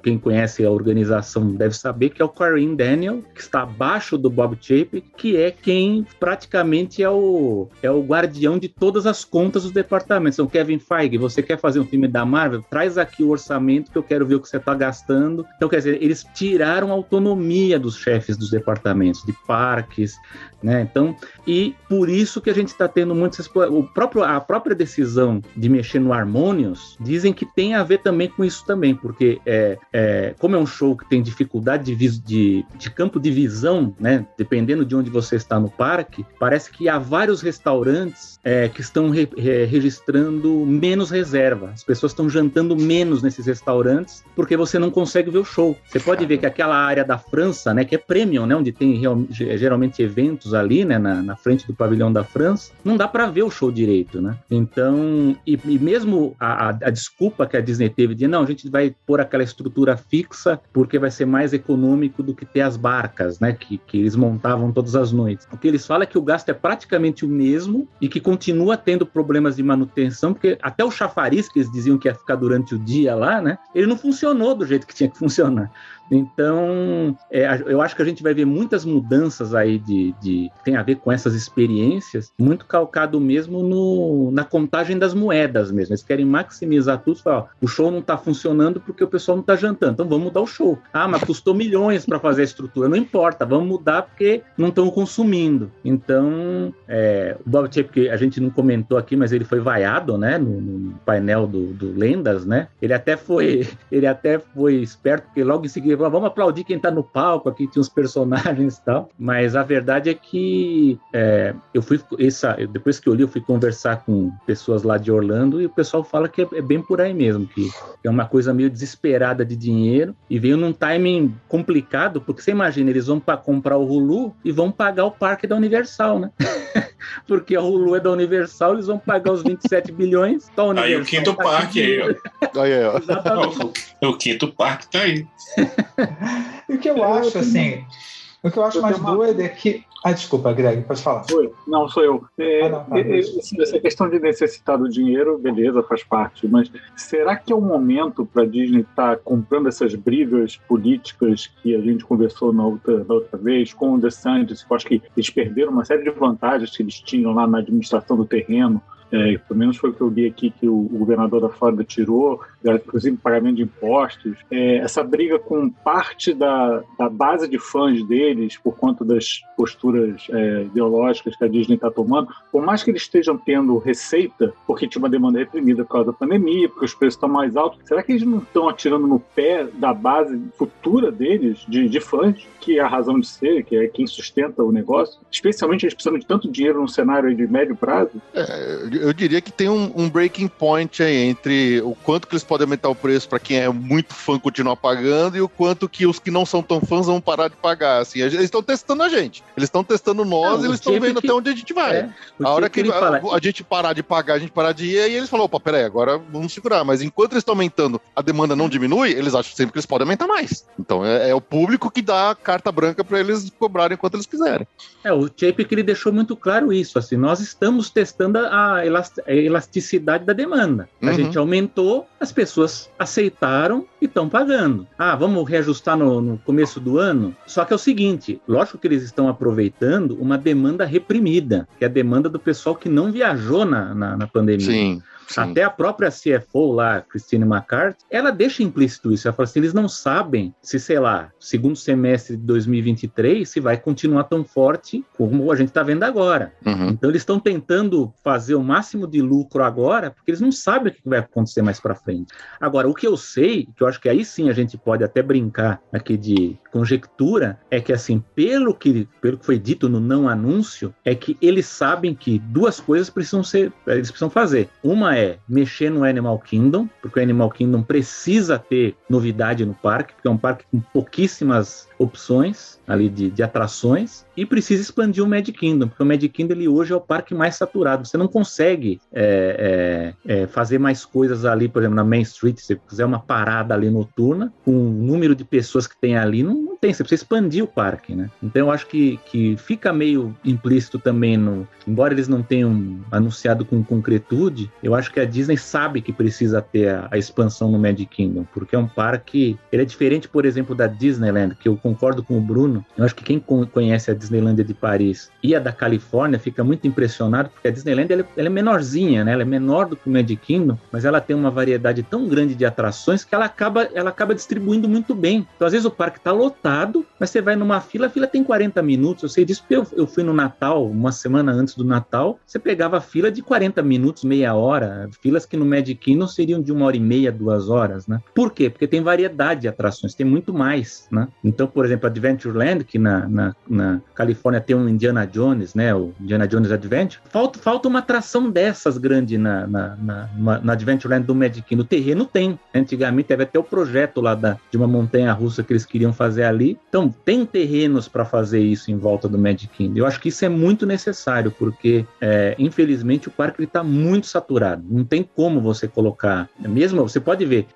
quem conhece a organização deve saber, que é o Kareem Daniel, que está abaixo do Bob Chapek, que é quem praticamente é o guardião de todas as contas dos departamentos. Então, Kevin Feige, você quer fazer um filme da Marvel? Traz aqui o orçamento que eu quero ver o que você está gastando. Então, quer dizer, eles tiraram a autonomia dos chefes dos departamentos, de parques, né? Então, e por isso que a gente está tendo muitas... A própria decisão de mexer no Harmonious, dizem que tem a ver também com isso também, porque como é um show que tem dificuldade de campo de visão, né? Dependendo de onde você está no parque, parece que há vários restaurantes que estão registrando menos reserva. As pessoas estão jantando menos nesses restaurantes porque você não consegue ver o show. Você pode ver que aquela área da França, né, que é premium, né, onde tem geralmente eventos ali, né, na frente do pavilhão da França, não dá para ver o show direito, né? Então, e mesmo a desculpa que a Disney teve de não, a gente vai pôr aquela estrutura estrutura fixa, porque vai ser mais econômico do que ter as barcas, né, que eles montavam todas as noites. O que eles falam é que o gasto é praticamente o mesmo e que continua tendo problemas de manutenção, porque até o chafariz que eles diziam que ia ficar durante o dia lá, né, ele não funcionou do jeito que tinha que funcionar. Então, eu acho que a gente vai ver muitas mudanças aí tem a ver com essas experiências, muito calcado mesmo na contagem das moedas mesmo. Eles querem maximizar tudo, falar, ó, o show não está funcionando porque o pessoal não está jantando, então vamos mudar o show. Ah, mas custou milhões para fazer a estrutura, não importa, vamos mudar porque não estão consumindo. Então, o Bob Chapek, que a gente não comentou aqui, mas ele foi vaiado, né, no painel do Lendas, né? Ele até foi esperto, porque logo em seguida vamos aplaudir quem tá no palco, aqui tinha uns personagens e tal, mas a verdade é que depois que eu fui conversar com pessoas lá de Orlando e o pessoal fala que é bem por aí mesmo, que é uma coisa meio desesperada de dinheiro e veio num timing complicado, porque você imagina, eles vão comprar o Hulu e vão pagar o parque da Universal, né? Porque a Hulu é da Universal, eles vão pagar os 27 bilhões. Aí o quinto parque aí, ó. Aí, ó. O quinto parque tá aí. E o que eu acho, assim, o que eu acho mais doido é que... desculpa, Greg, pode falar. Oi, não, sou eu. Essa questão de necessitar do dinheiro, beleza, faz parte, mas será que é o momento para a Disney estar comprando essas brigas políticas que a gente conversou na outra vez, com o DeSantis? Eu acho que eles perderam uma série de vantagens que eles tinham lá na administração do terreno. Pelo menos foi o que eu li aqui que o governador da Flórida tirou, inclusive pagamento de impostos. Essa briga com parte da base de fãs deles por conta das posturas ideológicas que a Disney está tomando, por mais que eles estejam tendo receita, porque tinha uma demanda reprimida por causa da pandemia, porque os preços estão mais altos, será que eles não estão atirando no pé da base futura deles, de fãs, que é a razão de ser, que é quem sustenta o negócio? Especialmente eles precisam de tanto dinheiro num cenário de médio prazo? Eu diria que tem um breaking point aí entre o quanto que eles podem aumentar o preço para quem é muito fã continuar pagando e o quanto que os que não são tão fãs vão parar de pagar. Assim, eles estão testando a gente. Eles estão testando nós e eles estão vendo até onde a gente vai. A hora que a gente parar de pagar, a gente parar de ir, aí eles falam, opa, peraí, agora vamos segurar. Mas enquanto eles estão aumentando, a demanda não diminui, eles acham sempre que eles podem aumentar mais. Então é o público que dá a carta branca para eles cobrarem quanto eles quiserem. O Chapek, ele deixou muito claro isso, assim, nós estamos testando a elasticidade da demanda. A gente aumentou, as pessoas aceitaram e estão pagando. Vamos reajustar no começo do ano? Só que é o seguinte, lógico que eles estão aproveitando uma demanda reprimida, que é a demanda do pessoal que não viajou na pandemia. Sim. Até a própria CFO lá, Christine McCarthy, ela deixa implícito isso. Ela fala assim, eles não sabem se, sei lá, segundo semestre de 2023, se vai continuar tão forte como a gente está vendo agora. Então eles estão tentando fazer o máximo de lucro agora, porque eles não sabem o que vai acontecer mais para frente. Agora, o que eu sei, que eu acho que aí sim a gente pode até brincar aqui de conjectura, é que assim, pelo que foi dito no não anúncio, é que eles sabem que duas coisas eles precisam fazer. Uma é mexer no Animal Kingdom, porque o Animal Kingdom precisa ter novidade no parque, porque é um parque com pouquíssimas opções ali de atrações, e precisa expandir o Magic Kingdom, porque o Magic Kingdom ele hoje é o parque mais saturado. Você não consegue fazer mais coisas ali, por exemplo, na Main Street, se você fizer uma parada ali noturna, com o número de pessoas que tem ali, não tem, você precisa expandir o parque, né? Então eu acho que fica meio implícito também, embora eles não tenham anunciado com concretude, eu acho que a Disney sabe que precisa ter a expansão no Magic Kingdom, porque é um parque, ele é diferente, por exemplo, da Disneyland, que eu concordo com o Bruno. Eu acho que quem conhece a Disneylandia de Paris e a da Califórnia fica muito impressionado, porque a Disneyland ela é menorzinha, né? Ela é menor do que o Magic Kingdom, mas ela tem uma variedade tão grande de atrações que ela acaba distribuindo muito bem. Então, às vezes o parque está lotado, mas você vai numa fila, a fila tem 40 minutos. Eu sei disso porque eu fui no Natal, uma semana antes do Natal, você pegava a fila de 40 minutos, meia hora, filas que no Magic Kingdom seriam de 1h30, 2 horas, né? Por quê? Porque tem variedade de atrações, tem muito mais, né? Então, por exemplo, Adventureland, que na Califórnia tem um Indiana Jones, né? O Indiana Jones Adventure. Falta uma atração dessas grande na Adventureland do Magic Kingdom. No terreno tem. Antigamente teve até o projeto lá de uma montanha-russa que eles queriam fazer ali. Então, tem terrenos para fazer isso em volta do Magic Kingdom. Eu acho que isso é muito necessário, porque, infelizmente, o parque está muito saturado. Não tem como você colocar... Mesmo, você pode ver,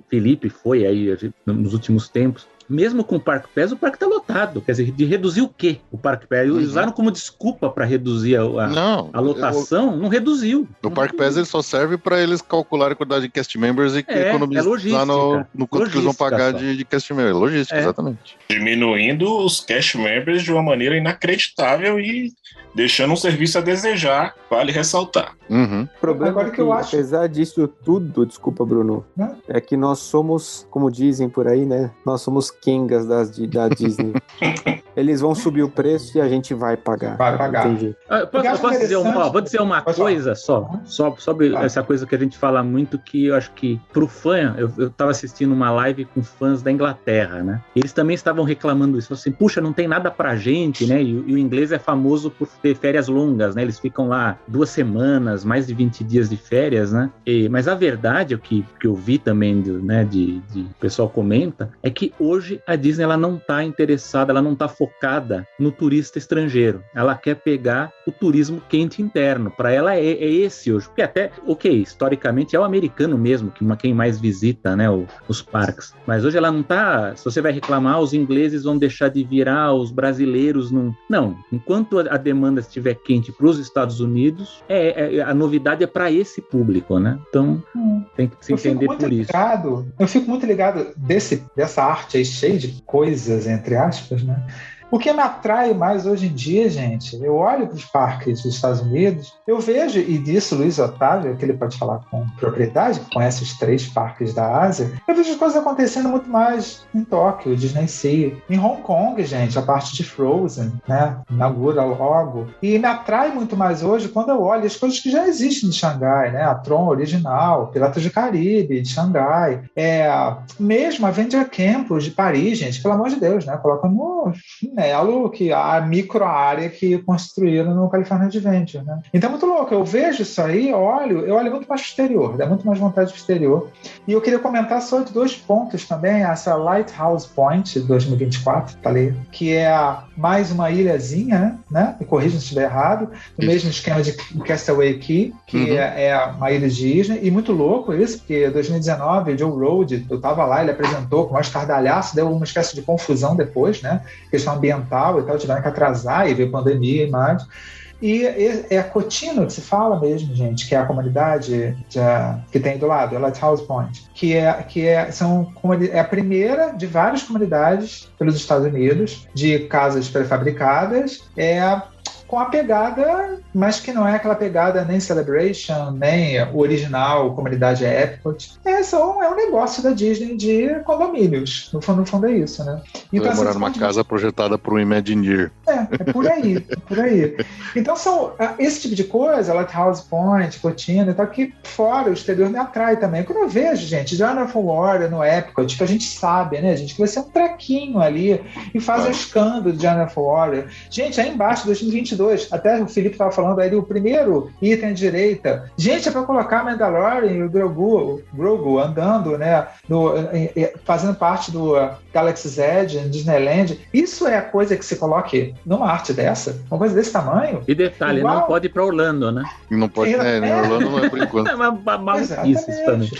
Felipe foi aí nos últimos tempos, mesmo com o Parque Pass, o parque está lotado. Quer dizer, de reduzir o quê? O Parque Pass usaram como desculpa para reduzir a lotação, não reduziu. O Parque Pass ele só serve para eles calcularem a quantidade de cast members e economizar no quanto que eles vão pagar de cast members. Logística, exatamente. Diminuindo os cast members de uma maneira inacreditável e deixando um serviço a desejar, vale ressaltar. O problema agora que eu acho, apesar disso tudo, desculpa, Bruno, é que nós somos, como dizem por aí, né? Nós somos Kengas da Disney. Eles vão subir o preço e a gente vai pagar. Vai pagar. Posso dizer uma coisa sobre essa coisa que a gente fala muito, que eu acho que pro fã, eu tava assistindo uma live com fãs da Inglaterra, né? Eles também estavam reclamando isso, assim, puxa, não tem nada pra gente, né? E o inglês é famoso por ter férias longas, né? Eles ficam lá 2 semanas, mais de 20 dias de férias, né? Mas a verdade, o que eu vi também, né, de pessoal comenta, é que hoje a Disney ela não tá interessada, ela não tá focada no turista estrangeiro. Ela quer pegar o turismo quente interno. Para ela é esse hoje. Porque até, historicamente é o americano mesmo, quem mais visita, né, os parques. Mas hoje ela não tá... Se você vai reclamar, os ingleses vão deixar de virar, os brasileiros não... Não. Enquanto a demanda estiver quente para os Estados Unidos, a novidade é para esse público, né? Então, tem que se entender por isso. Eu fico muito ligado dessa arte aí cheia de coisas, entre aspas, né? O que me atrai mais hoje em dia, gente, eu olho para os parques dos Estados Unidos, eu vejo, e disso Luiz Otávio, que ele pode falar com propriedade, que conhece os 3 parques da Ásia, eu vejo as coisas acontecendo muito mais em Tóquio, Disney Sea, em Hong Kong, gente, a parte de Frozen, né, inaugura logo, e me atrai muito mais hoje quando eu olho as coisas que já existem em Xangai, né, a Tron original, Piratas do Caribe, de Xangai, mesmo a Avenger Campus de Paris, gente, pelo amor de Deus, né, coloca no que a micro área que construíram no California Adventure, né? Então é muito louco, eu vejo isso aí, eu olho muito mais pro exterior, dá muito mais vontade pro exterior. E eu queria comentar sobre 2 pontos também, essa Lighthouse Point 2024, tá ali, que é mais uma ilhazinha, né? Me corrija se estiver errado, no mesmo esquema de Castaway Cay, que é uma ilha Disney, e muito louco isso, porque em 2019, Joe Rohde, eu tava lá, ele apresentou com mais estardalhaço, deu uma espécie de confusão depois, né? Questão ambiental e tal, tiveram que atrasar e veio pandemia e mais. E é a Cotino que se fala mesmo, gente, que é a comunidade que tem do lado, a Lighthouse Point, que é a primeira de várias comunidades pelos Estados Unidos, de casas pré-fabricadas, com a pegada, mas que não é aquela pegada nem Celebration, nem o original, comunidade Epcot. É um negócio da Disney de condomínios. No fundo é isso, né? Então, vai morar numa casa projetada por um Imagineer. É por aí. Então, são esse tipo de coisa, Lighthouse Point, Cotino e tal, que fora o exterior me atrai também. Quando eu vejo, gente, Jonathan Warren no Epcot, que a gente sabe, né, gente, que vai ser um trequinho ali, e faz o escândalo de Jonathan Warren. Gente, aí embaixo, 2022, até o Felipe estava falando aí, o primeiro item à direita, gente, é para colocar Mandalorian e o Grogu andando, né, fazendo parte do Galaxy's Edge, Disneyland. Isso é a coisa que se coloque numa arte dessa, uma coisa desse tamanho. E detalhe, não pode ir para Orlando, né? Não pode, Orlando não é por enquanto. É uma maluquice isso também.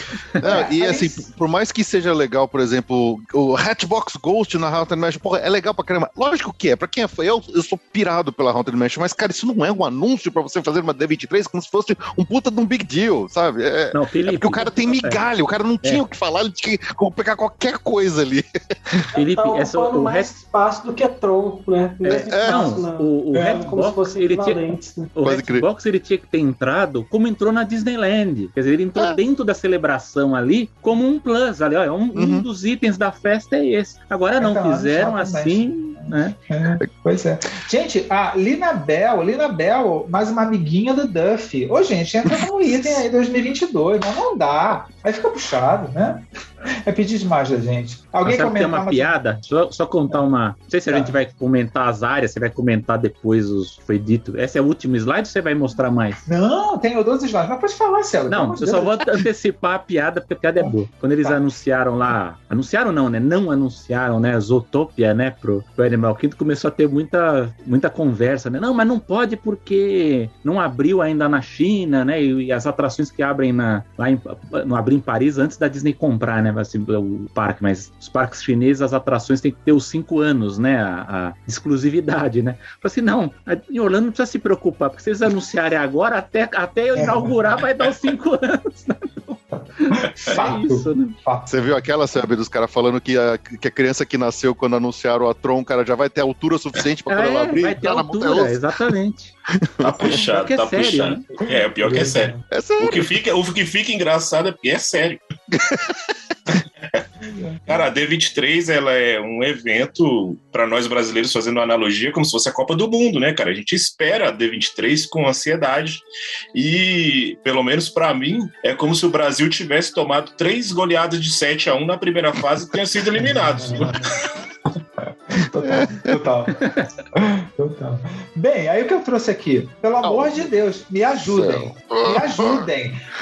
E assim, por mais que seja legal, por exemplo, o Hatchbox Ghost na Haunted Mansion, porra, é legal pra caramba. Lógico que é, pra quem é fã, eu sou pirado pela Haunted Mansion, mas, cara, isso não é um anúncio pra você fazer uma D23 como se fosse um puta de um big deal, sabe? Não, Felipe, porque o cara tem migalha, o cara não tinha o que falar, ele tinha que pegar qualquer coisa ali. Felipe, mais espaço do que a Tron, né? O Hatchbox, ele tinha que ter entrado como entrou na Disneyland. Quer dizer, ele entrou dentro da celebração ali como um plus. Ali, ó, um dos itens da festa é esse. Agora não, fizeram assim, né? Pois é. Gente, a Lina Bell, mais uma amiguinha do Duffy. Ô, gente, entra como item aí 2022, mas não dá. Aí fica puxado, né? É pedir demais da gente. Alguém sabe que tem uma piada? Só contar uma... Não sei se a gente vai comentar as áreas, você vai comentar depois os que foi dito. Esse é o último slide ou você vai mostrar mais? Não, tem 12 slides. Mas pode falar, Célio. Não, eu só vou antecipar a piada, porque a piada é boa. Quando eles anunciaram lá... Anunciaram não, né? Não anunciaram, né? Zootopia, né? Pro Animal Kingdom, começou a ter muita conversa, né? Não, mas não pode porque não abriu ainda na China, né? E as atrações que abrem não abriu em Paris antes da Disney comprar, né? Assim, o parque, mas os parques chineses, as atrações têm que ter os 5 anos, né? A exclusividade, né? Falei assim, não, em Orlando não precisa se preocupar, porque se eles anunciarem agora, até eu inaugurar vai dar os 5 anos, né? Fato. Isso, né? Você viu aquela, sabe, dos caras falando que a criança que nasceu quando anunciaram a Tron, cara, já vai ter altura suficiente pra quando ela abrir? Vai ter altura, exatamente. Tá puxado, tá sério, puxado. Né? O pior que é sério. É sério. O que fica engraçado é porque é sério. Cara, a D23, ela é um evento para nós brasileiros, fazendo uma analogia, como se fosse a Copa do Mundo, né, cara? A gente espera a D23 com ansiedade e, pelo menos para mim, é como se o Brasil tivesse tomado 3 goleadas de 7-1 na primeira fase e tenha sido eliminado. Total. Bem, aí o que eu trouxe aqui? Pelo amor de Deus, me ajudem.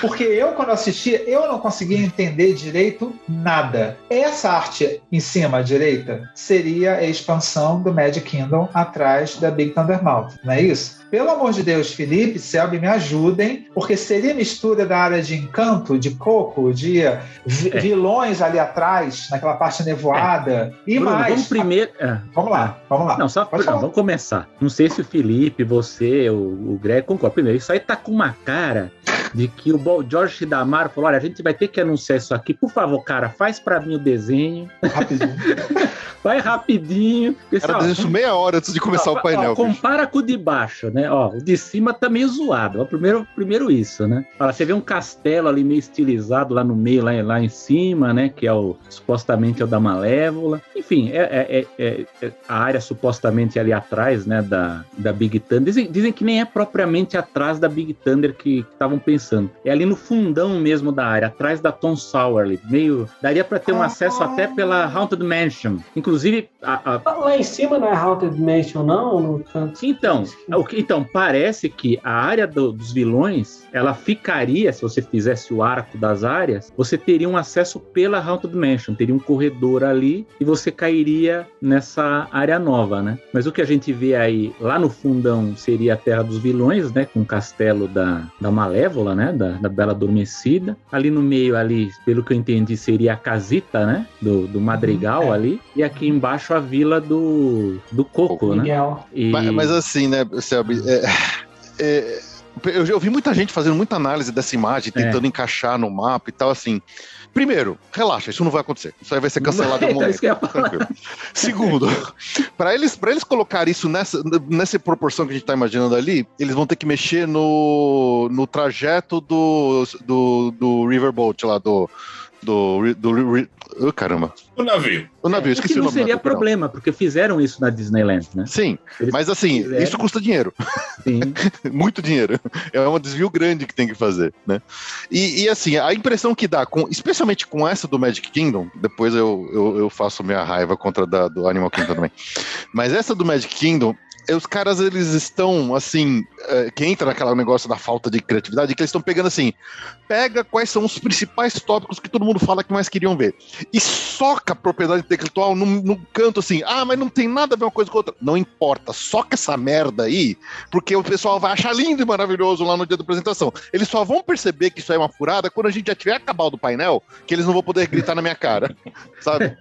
Porque eu, quando assisti, eu não conseguia entender direito nada. Essa arte em cima à direita seria a expansão do Magic Kingdom atrás da Big Thunder Mountain, não é isso? Pelo amor de Deus, Felipe, Selby, me ajudem, porque seria mistura da área de Encanto, de Coco, de vilões ali atrás, naquela parte nevoada, e Bruno, mais... Vamos primeiro... Vamos lá. Não, vamos começar. Não sei se o Felipe, você, o Greg concordam. Primeiro, isso aí tá com uma cara de que o George Shidamaro falou, olha, a gente vai ter que anunciar isso aqui. Por favor, cara, faz pra mim o desenho. Rapidinho. Vai rapidinho. Era isso meia hora antes de começar o painel. Compara com o de baixo, né? O de cima tá meio zoado. Primeiro isso, né? Você vê um castelo ali meio estilizado lá no meio, lá em cima, né? Que é supostamente é o da Malévola. Enfim, a área supostamente ali atrás, né? Da Big Thunder. Dizem que nem é propriamente atrás da Big Thunder que estavam pensando. É ali no fundão mesmo da área, atrás da Tom Sawyer. Daria para ter um acesso até pela Haunted Mansion. Inclusive... Lá em cima não é Haunted Mansion, não? No canto. Então, parece que a área dos vilões, ela ficaria, se você fizesse o arco das áreas, você teria um acesso pela Haunted Mansion, teria um corredor ali e você cairia nessa área nova, né? Mas o que a gente vê aí, lá no fundão, seria a Terra dos Vilões, né? Com o castelo da Malévola, né? Da Bela Adormecida. Ali no meio, ali, pelo que eu entendi, seria a casita, né? Do Madrigal ali. E aqui embaixo a vila do Coco, né? Mas assim, né, Selby, eu vi muita gente fazendo muita análise dessa imagem, tentando encaixar no mapa e tal, assim. Primeiro, relaxa, isso não vai acontecer. Isso aí vai ser cancelado em algum momento. Tranquilo. Segundo, para eles colocarem isso nessa proporção que a gente está imaginando ali, eles vão ter que mexer no trajeto do Riverboat lá, caramba. O navio. Esqueci o nome. Não seria problema, porque fizeram isso na Disneyland, né? Sim, mas assim, isso custa dinheiro. Sim. Muito dinheiro. É um desvio grande que tem que fazer, né? E assim, a impressão que dá, especialmente com essa do Magic Kingdom, depois eu faço minha raiva contra do Animal Kingdom também, mas essa do Magic Kingdom, os caras, eles estão, assim, que entra naquele negócio da falta de criatividade, que eles estão pegando, assim, pega quais são os principais tópicos que todo mundo fala que mais queriam ver, e soca a propriedade intelectual num canto, assim, mas não tem nada a ver uma coisa com outra. Não importa, soca essa merda aí, porque o pessoal vai achar lindo e maravilhoso lá no dia da apresentação. Eles só vão perceber que isso aí é uma furada quando a gente já tiver acabado o painel, que eles não vão poder gritar na minha cara, sabe?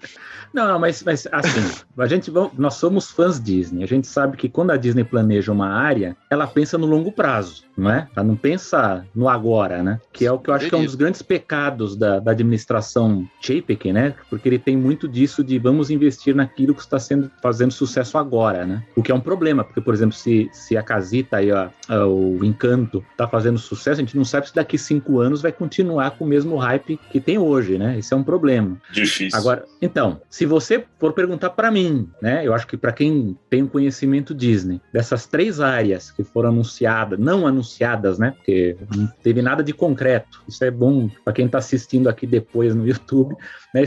Não, mas assim, nós somos fãs Disney. A gente sabe que quando a Disney planeja uma área, ela pensa no longo prazo, não é? Ela não pensa no agora, né? Que é o que eu acho que é um dos grandes pecados da administração Chapek, né? Porque ele tem muito disso de vamos investir naquilo que está fazendo sucesso agora, né? O que é um problema, porque, por exemplo, se a casita aí, o Encanto, está fazendo sucesso, a gente não sabe se daqui 5 anos vai continuar com o mesmo hype que tem hoje, né? Esse é um problema. Difícil. Agora, então, se você for perguntar para mim, né? Eu acho que para quem tem um conhecimento Disney, dessas 3 áreas que foram anunciadas, não anunciadas, né? Porque não teve nada de concreto. Isso é bom para quem está assistindo aqui depois no YouTube, né?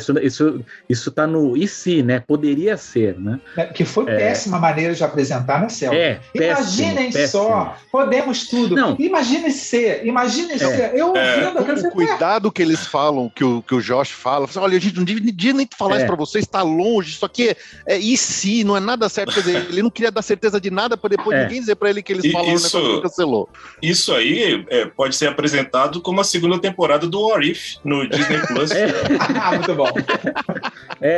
Isso tá no e se, né? Poderia ser, né? Que foi péssima maneira de apresentar, né, Celso? Imaginem só, podemos tudo. Não. Imagine ser. Eu ouvindo o cuidado que eles falam, que o Josh fala, olha, a gente não devia nem falar isso pra vocês, está longe, isso aqui e se, não é nada certo, quer dizer, ele não queria dar certeza de nada para depois ninguém dizer para ele que eles falam isso, o negócio que cancelou. Isso aí pode ser apresentado como a segunda temporada do What If no Disney Plus. Muito bom.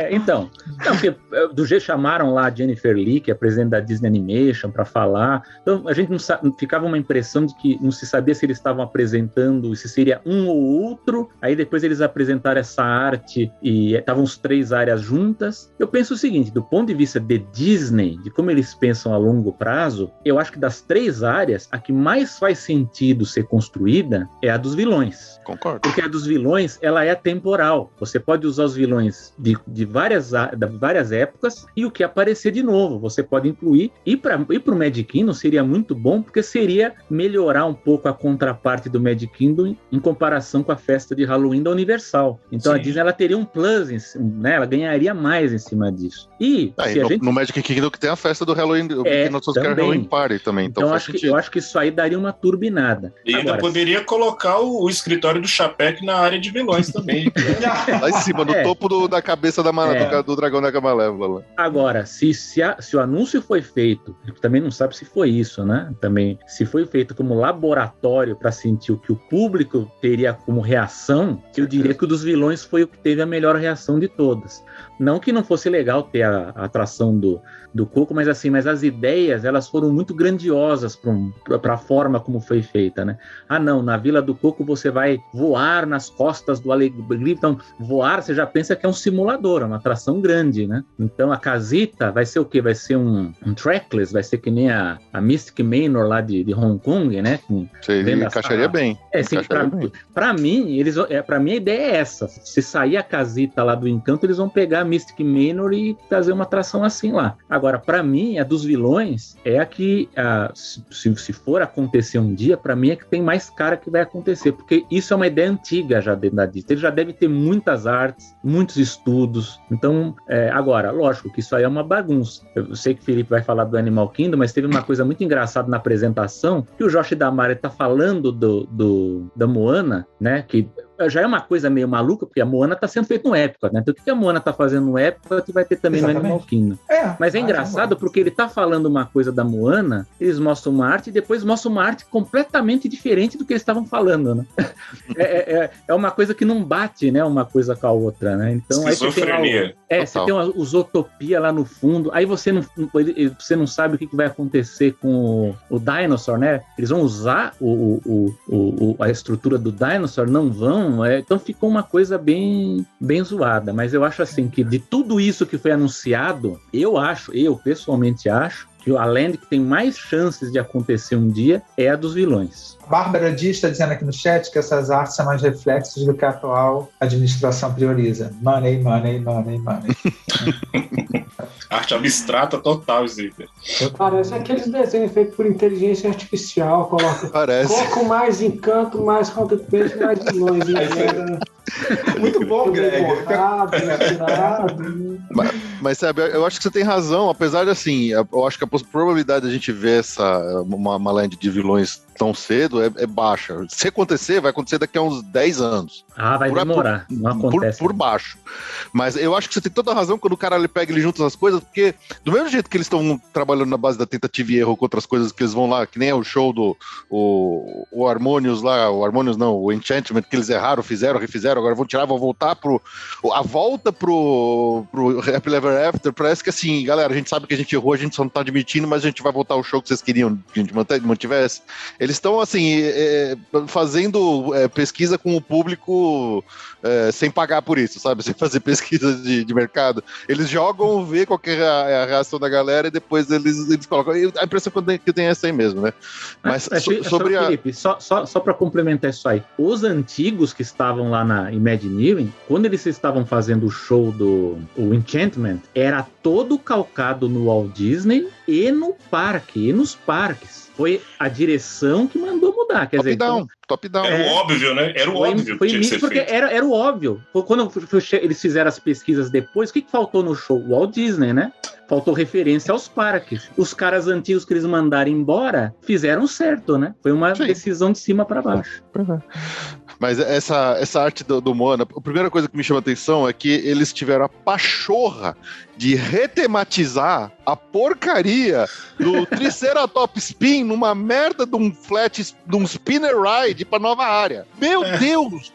Então, porque do jeito chamaram lá a Jennifer Lee, que é presidente da Disney Animation, para falar. Então a gente não ficava uma impressão de que não se sabia se eles estavam apresentando, se seria um ou outro. Aí depois eles apresentaram essa arte e estavam as 3 áreas juntas. Eu penso o seguinte, do ponto de vista de Disney, de como eles pensam a longo prazo, eu acho que das 3 áreas, a que mais faz sentido ser construída é a dos vilões. Concordo. Porque a dos vilões, ela é temporal. Você pode usar os vilões de várias épocas e o que aparecer de novo, você pode incluir. E para o Magic Kingdom seria muito bom, porque seria melhorar um pouco a contraparte do Magic Kingdom em comparação com a festa de Halloween da Universal. Então a Disney ela teria um plus, né? Ela ganharia mais em cima disso. E no Magic Kingdom que tem a festa do Halloween, que nós somos Halloween Party também. Então eu acho que isso aí daria uma turbinada. E ainda poderia colocar o escritório do Chapec na área de vilões também. Lá em cima, no topo da cabeça do dragão da Malévola. Agora, se o anúncio foi feito, também não sabe se foi isso, né? Também, se foi feito como laboratório para sentir o que o público teria como reação, eu diria que o dos vilões foi o que teve a melhor reação de todas. Não que não fosse legal ter a atração do Coco, mas as ideias, elas foram muito grandiosas para a forma como foi feita, né? Não, na Vila do Coco você vai voar nas costas do Alegria. Então, voar, você já pensa que é um simulador, é uma atração grande, né? Então, a casita vai ser o quê? Vai ser um trackless, vai ser que nem a Mystic Manor lá de Hong Kong, né? Você encaixaria bem. Para mim, a ideia é essa. Se sair a casita lá do Encanto, eles vão pegar a Mystic Manor e fazer uma atração assim lá. Agora, para mim, a dos vilões é a que, se for acontecer um dia, para mim é que tem mais cara que vai acontecer, porque isso é uma ideia antiga já dentro da Disney. Ele já deve ter muitas artes, muitos estudos. Então, agora, lógico que isso aí é uma bagunça. Eu sei que o Felipe vai falar do Animal Kingdom, mas teve uma coisa muito engraçada na apresentação, que o Josh Damari tá falando da Moana, né, que já é uma coisa meio maluca, porque a Moana está sendo feita no Epcot, né? Então o que a Moana está fazendo no Epcot vai ter também no Animal Kingdom. Mas é engraçado porque ele está falando uma coisa da Moana, eles mostram uma arte e depois mostram uma arte completamente diferente do que eles estavam falando, né? É uma coisa que não bate, né? Uma coisa com a outra, né? Então aí você tem o Zootopia lá no fundo, aí você não sabe o que vai acontecer com o Dinosaur, né? Eles vão usar a estrutura do Dinosaur, não vão. Então ficou uma coisa bem zoada, mas eu acho assim que de tudo isso que foi anunciado, eu pessoalmente acho que a land que tem mais chances de acontecer um dia é a dos vilões. Bárbara Dias está dizendo aqui no chat que essas artes são mais reflexos do que a atual administração prioriza. Money, money, money, money. Arte abstrata total, Zíper. Parece aqueles desenhos feitos por inteligência artificial. Coloca Coco mais Encanto, mais Haunted Place, mais vilões. Muito bom, Greg. Mas sabe, eu acho que você tem razão, apesar de assim, eu acho que a probabilidade de a gente ver uma land de vilões tão cedo é baixa. Se acontecer, vai acontecer daqui a uns 10 anos. Vai demorar, não acontece. Por baixo. Mas eu acho que você tem toda a razão quando o cara pega e junta as coisas, porque do mesmo jeito que eles estão trabalhando na base da tentativa e erro com outras coisas que eles vão lá, que nem é o show do o Harmonious lá, o Enchantment, que eles erraram, fizeram, refizeram, agora vão tirar, vão voltar a volta pro Happy Ever After, parece que assim, galera, a gente sabe que a gente errou, a gente só não tá admitindo, mas a gente vai voltar ao show que vocês queriam que a gente mantivesse. Eles estão, assim, fazendo pesquisa com o público sem pagar por isso, sabe? Sem fazer pesquisa de mercado. Eles jogam, vê qual que é a reação da galera e depois eles colocam. A impressão que eu tenho é essa aí mesmo, né? Mas sobre Felipe, só para complementar isso aí, os antigos que estavam lá na Imagineering, quando eles estavam fazendo o show do Enchantment, Tomorrowland era todo calcado no Walt Disney e no parque, e nos parques. Foi a direção que mandou mudar. Quer dizer, top-down. Era o óbvio, né? Era o óbvio que tinha que ser porque feito. era o óbvio. Quando eles fizeram as pesquisas depois, o que faltou no show? O Walt Disney, né? Faltou referência aos parques. Os caras antigos que eles mandaram embora fizeram certo, né? Foi uma decisão de cima para baixo. Mas essa arte do Moana, a primeira coisa que me chama a atenção é que eles tiveram a pachorra de retematizar a porcaria do Triceratops Spin numa merda de um de um spinner ride pra nova área. Meu Deus!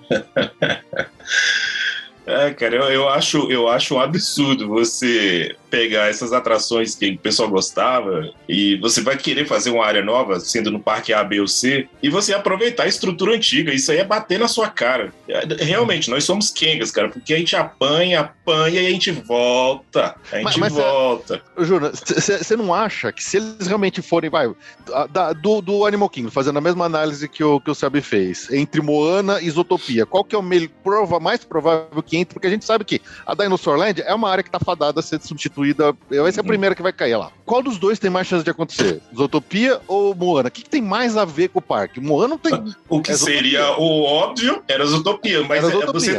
Cara, eu acho um absurdo você pegar essas atrações que o pessoal gostava e você vai querer fazer uma área nova, sendo no parque A, B ou C, e você aproveitar a estrutura antiga. Isso aí é bater na sua cara. Realmente, nós somos quengas, cara, porque a gente apanha e a gente volta. Júnior, você não acha que se eles realmente forem, do Animal Kingdom, fazendo a mesma análise que o Selby fez, entre Moana e Zootopia, qual que é o mais provável que entre? Porque a gente sabe que a Dinosaur Land é uma área que tá fadada a ser substituída, vai ser a primeira que vai cair lá. Qual dos dois tem mais chance de acontecer? Zootopia ou Moana? O que tem mais a ver com o parque? Moana não tem... O que seria o óbvio era Zootopia, mas,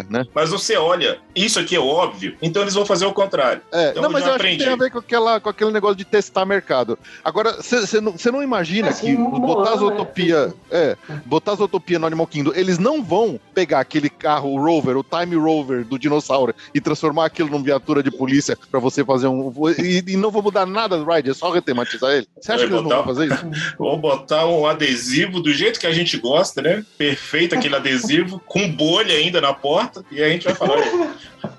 né? Mas você olha, isso aqui é óbvio, então eles vão fazer o contrário. Então, mas eu acho que tem a ver com aquele negócio de testar mercado. Agora, você não imagina que botar a Zootopia no Animal Kingdom, eles não vão pegar aquele carro, o Rover, o Time Rover do dinossauro e transformar aquilo numa viatura de polícia pra você fazer e não vou mudar nada do ride, é só retematizar ele. Você acha que eles não vão fazer isso? Vou botar um adesivo do jeito que a gente gosta, né? Perfeito aquele adesivo, com bolha ainda na porta, e a gente vai falar...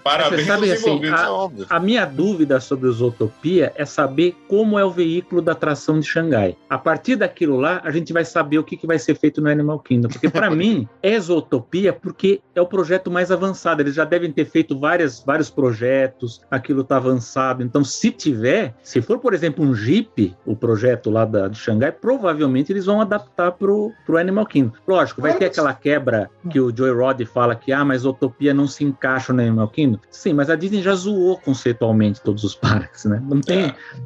Parabéns aos envolvidos. A minha dúvida sobre o Zootopia é saber como é o veículo da atração de Xangai. A partir daquilo lá, a gente vai saber o que vai ser feito no Animal Kingdom. Porque, para mim, é Zootopia porque é o projeto mais avançado. Eles já devem ter feito vários projetos, aquilo está avançado. Então, se for, por exemplo, um Jeep, o projeto lá de Xangai, provavelmente eles vão adaptar pro Animal Kingdom. Lógico, vai ter aquela quebra que o Joy Rod fala que, mas Zootopia não se encaixa no Animal Kingdom. Sim, mas a Disney já zoou conceitualmente todos os parques, né?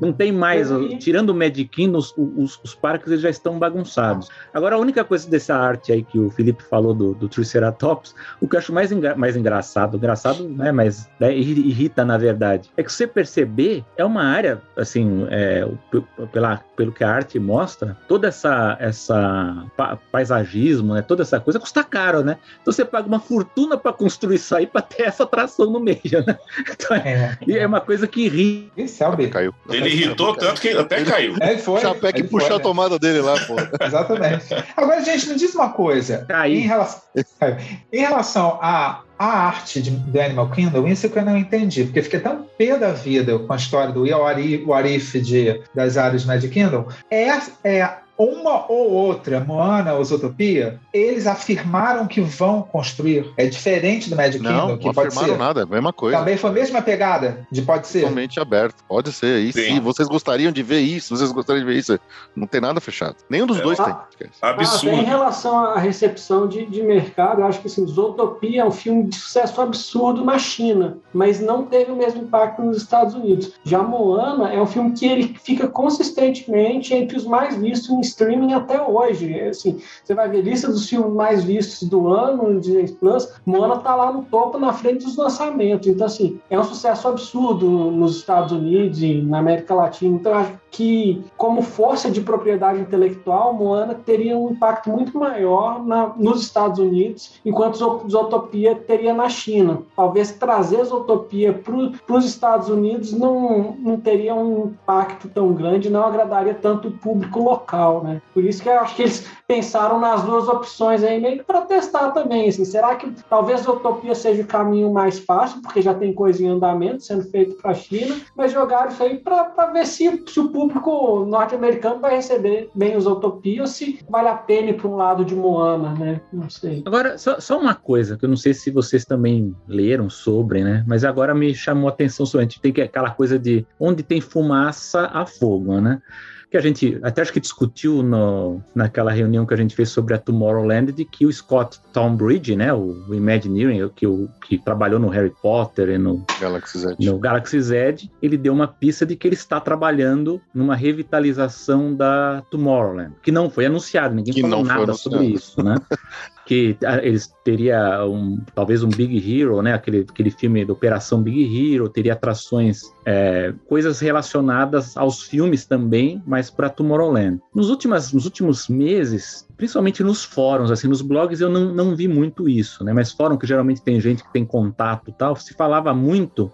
Não tem mais, tirando o Magic Kingdom, os parques eles já estão bagunçados. Agora, a única coisa dessa arte aí que o Felipe falou do Triceratops, o que eu acho mais engraçado, né, mas irrita na verdade, é que você perceber, é uma área, assim, pelo que a arte mostra, toda essa paisagismo, né, toda essa coisa custa caro, né? Então você paga uma fortuna para construir isso aí, para ter essa atração no meio, né? Então, é uma coisa que irrita. Caiu. Ele irritou tanto que até caiu. O Chapéu puxou a tomada dele lá, pô. Exatamente. Agora, gente, me diz uma coisa. Em relação à arte do Animal Kingdom, isso que eu não entendi, porque fiquei tão pé da vida com a história do What If das áreas do Magic Kingdom. Uma ou outra, Moana ou Zootopia, eles afirmaram que vão construir. É diferente do Magic Kingdom, que pode ser. Não afirmaram nada, é a mesma coisa. Também foi a mesma pegada de pode ser? Totalmente aberto, pode ser. E se vocês gostariam de ver isso, não tem nada fechado. Nenhum dos dois tem. Absurdo. Em relação à recepção de mercado, eu acho que assim, Zootopia é um filme de sucesso absurdo na China, mas não teve o mesmo impacto nos Estados Unidos. Já Moana é um filme que ele fica consistentemente entre os mais vistos em streaming até hoje. Assim, você vai ver lista dos filmes mais vistos do ano no Disney Plus, Moana tá lá no topo, na frente dos lançamentos. Então, assim, é um sucesso absurdo nos Estados Unidos e na América Latina. Então, eu acho que, como força de propriedade intelectual, Moana teria um impacto muito maior nos Estados Unidos, enquanto Zootopia teria na China. Talvez trazer Zootopia para os Estados Unidos não teria um impacto tão grande, não agradaria tanto o público local, né? Por isso que eu acho que eles pensaram nas duas opções aí, meio para testar também, assim, será que talvez Zootopia seja o caminho mais fácil, porque já tem coisa em andamento sendo feito para a China, mas jogaram isso aí para ver se o público norte-americano vai receber bem os Zootopia ou se vale a pena ir para um lado de Moana, né? Não sei. Agora, só uma coisa, que eu não sei se vocês também leram sobre, né? Mas agora me chamou a atenção, a gente tem aquela coisa de onde tem fumaça, há fogo, né? que a gente até acho que discutiu naquela reunião que a gente fez sobre a Tomorrowland, de que o Scott Townbridge, né, o Imagineering, que trabalhou no Harry Potter e no Galaxy Z, ele deu uma pista de que ele está trabalhando numa revitalização da Tomorrowland, que não foi anunciado, ninguém falou nada sobre isso, né? Que eles teria talvez um Big Hero, né? Aquele filme da Operação Big Hero, teria atrações, coisas relacionadas aos filmes também, mas para Tomorrowland. Nos últimos meses, principalmente nos fóruns, assim, nos blogs eu não vi muito isso, né? Mas fórum que geralmente tem gente que tem contato e tal, se falava muito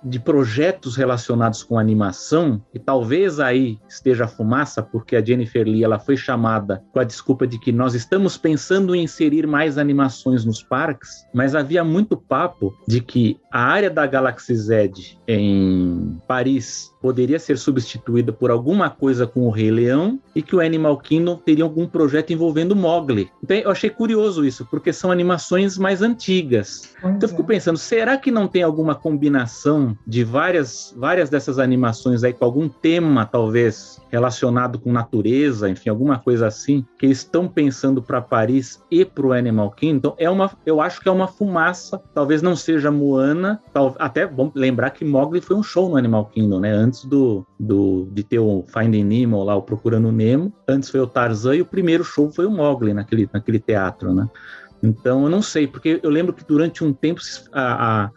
de projetos relacionados com animação, e talvez aí esteja a fumaça, porque a Jennifer Lee ela foi chamada com a desculpa de que nós estamos pensando em inserir mais animações nos parques, mas havia muito papo de que a área da Galaxy Z em Paris poderia ser substituída por alguma coisa com o Rei Leão e que o Animal Kingdom teria algum projeto envolvendo Mowgli. Então eu achei curioso isso, porque são animações mais antigas. Então eu fico pensando, será que não tem alguma combinação de várias dessas animações aí com algum tema, talvez, relacionado com natureza, enfim, alguma coisa assim, que eles estão pensando para Paris e para o Animal Kingdom? Então eu acho que é uma fumaça, talvez não seja Moana, até bom lembrar que Mowgli foi um show no Animal Kingdom, né? Antes de ter o Finding Nemo lá, o Procurando Nemo, antes foi o Tarzan e o primeiro show foi o Mowgli naquele teatro, né? Então, eu não sei, porque eu lembro que durante um tempo,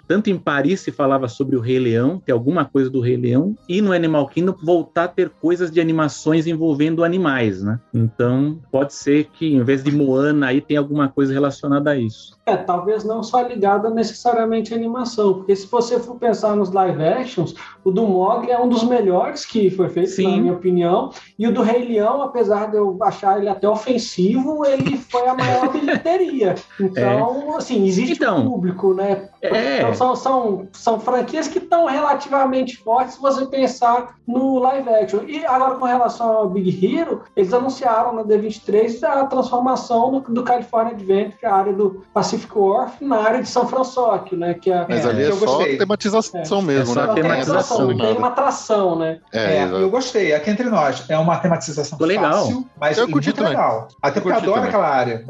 tanto em Paris se falava sobre o Rei Leão, ter alguma coisa do Rei Leão, e no Animal Kingdom voltar a ter coisas de animações envolvendo animais, né? Então, pode ser que, em vez de Moana, aí tem alguma coisa relacionada a isso. Talvez não só ligada necessariamente à animação, porque se você for pensar nos live actions, o do Mowgli é um dos melhores que foi feito, Sim. Na minha opinião, e o do Rei Leão, apesar de eu achar ele até ofensivo, ele foi a maior bilheteria. Então, assim, existe um público, né? Então, são franquias que estão relativamente fortes se você pensar no live action. E agora, com relação ao Big Hero, eles anunciaram na D23 a transformação do California Adventure, a área do Pacific Wharf, na área de São Francisco, né? Mas ali é só tematização mesmo, né? Tem uma atração, né? Eu gostei. Aqui entre nós, é uma tematização fácil, mas muito legal. Até porque eu adoro aquela área.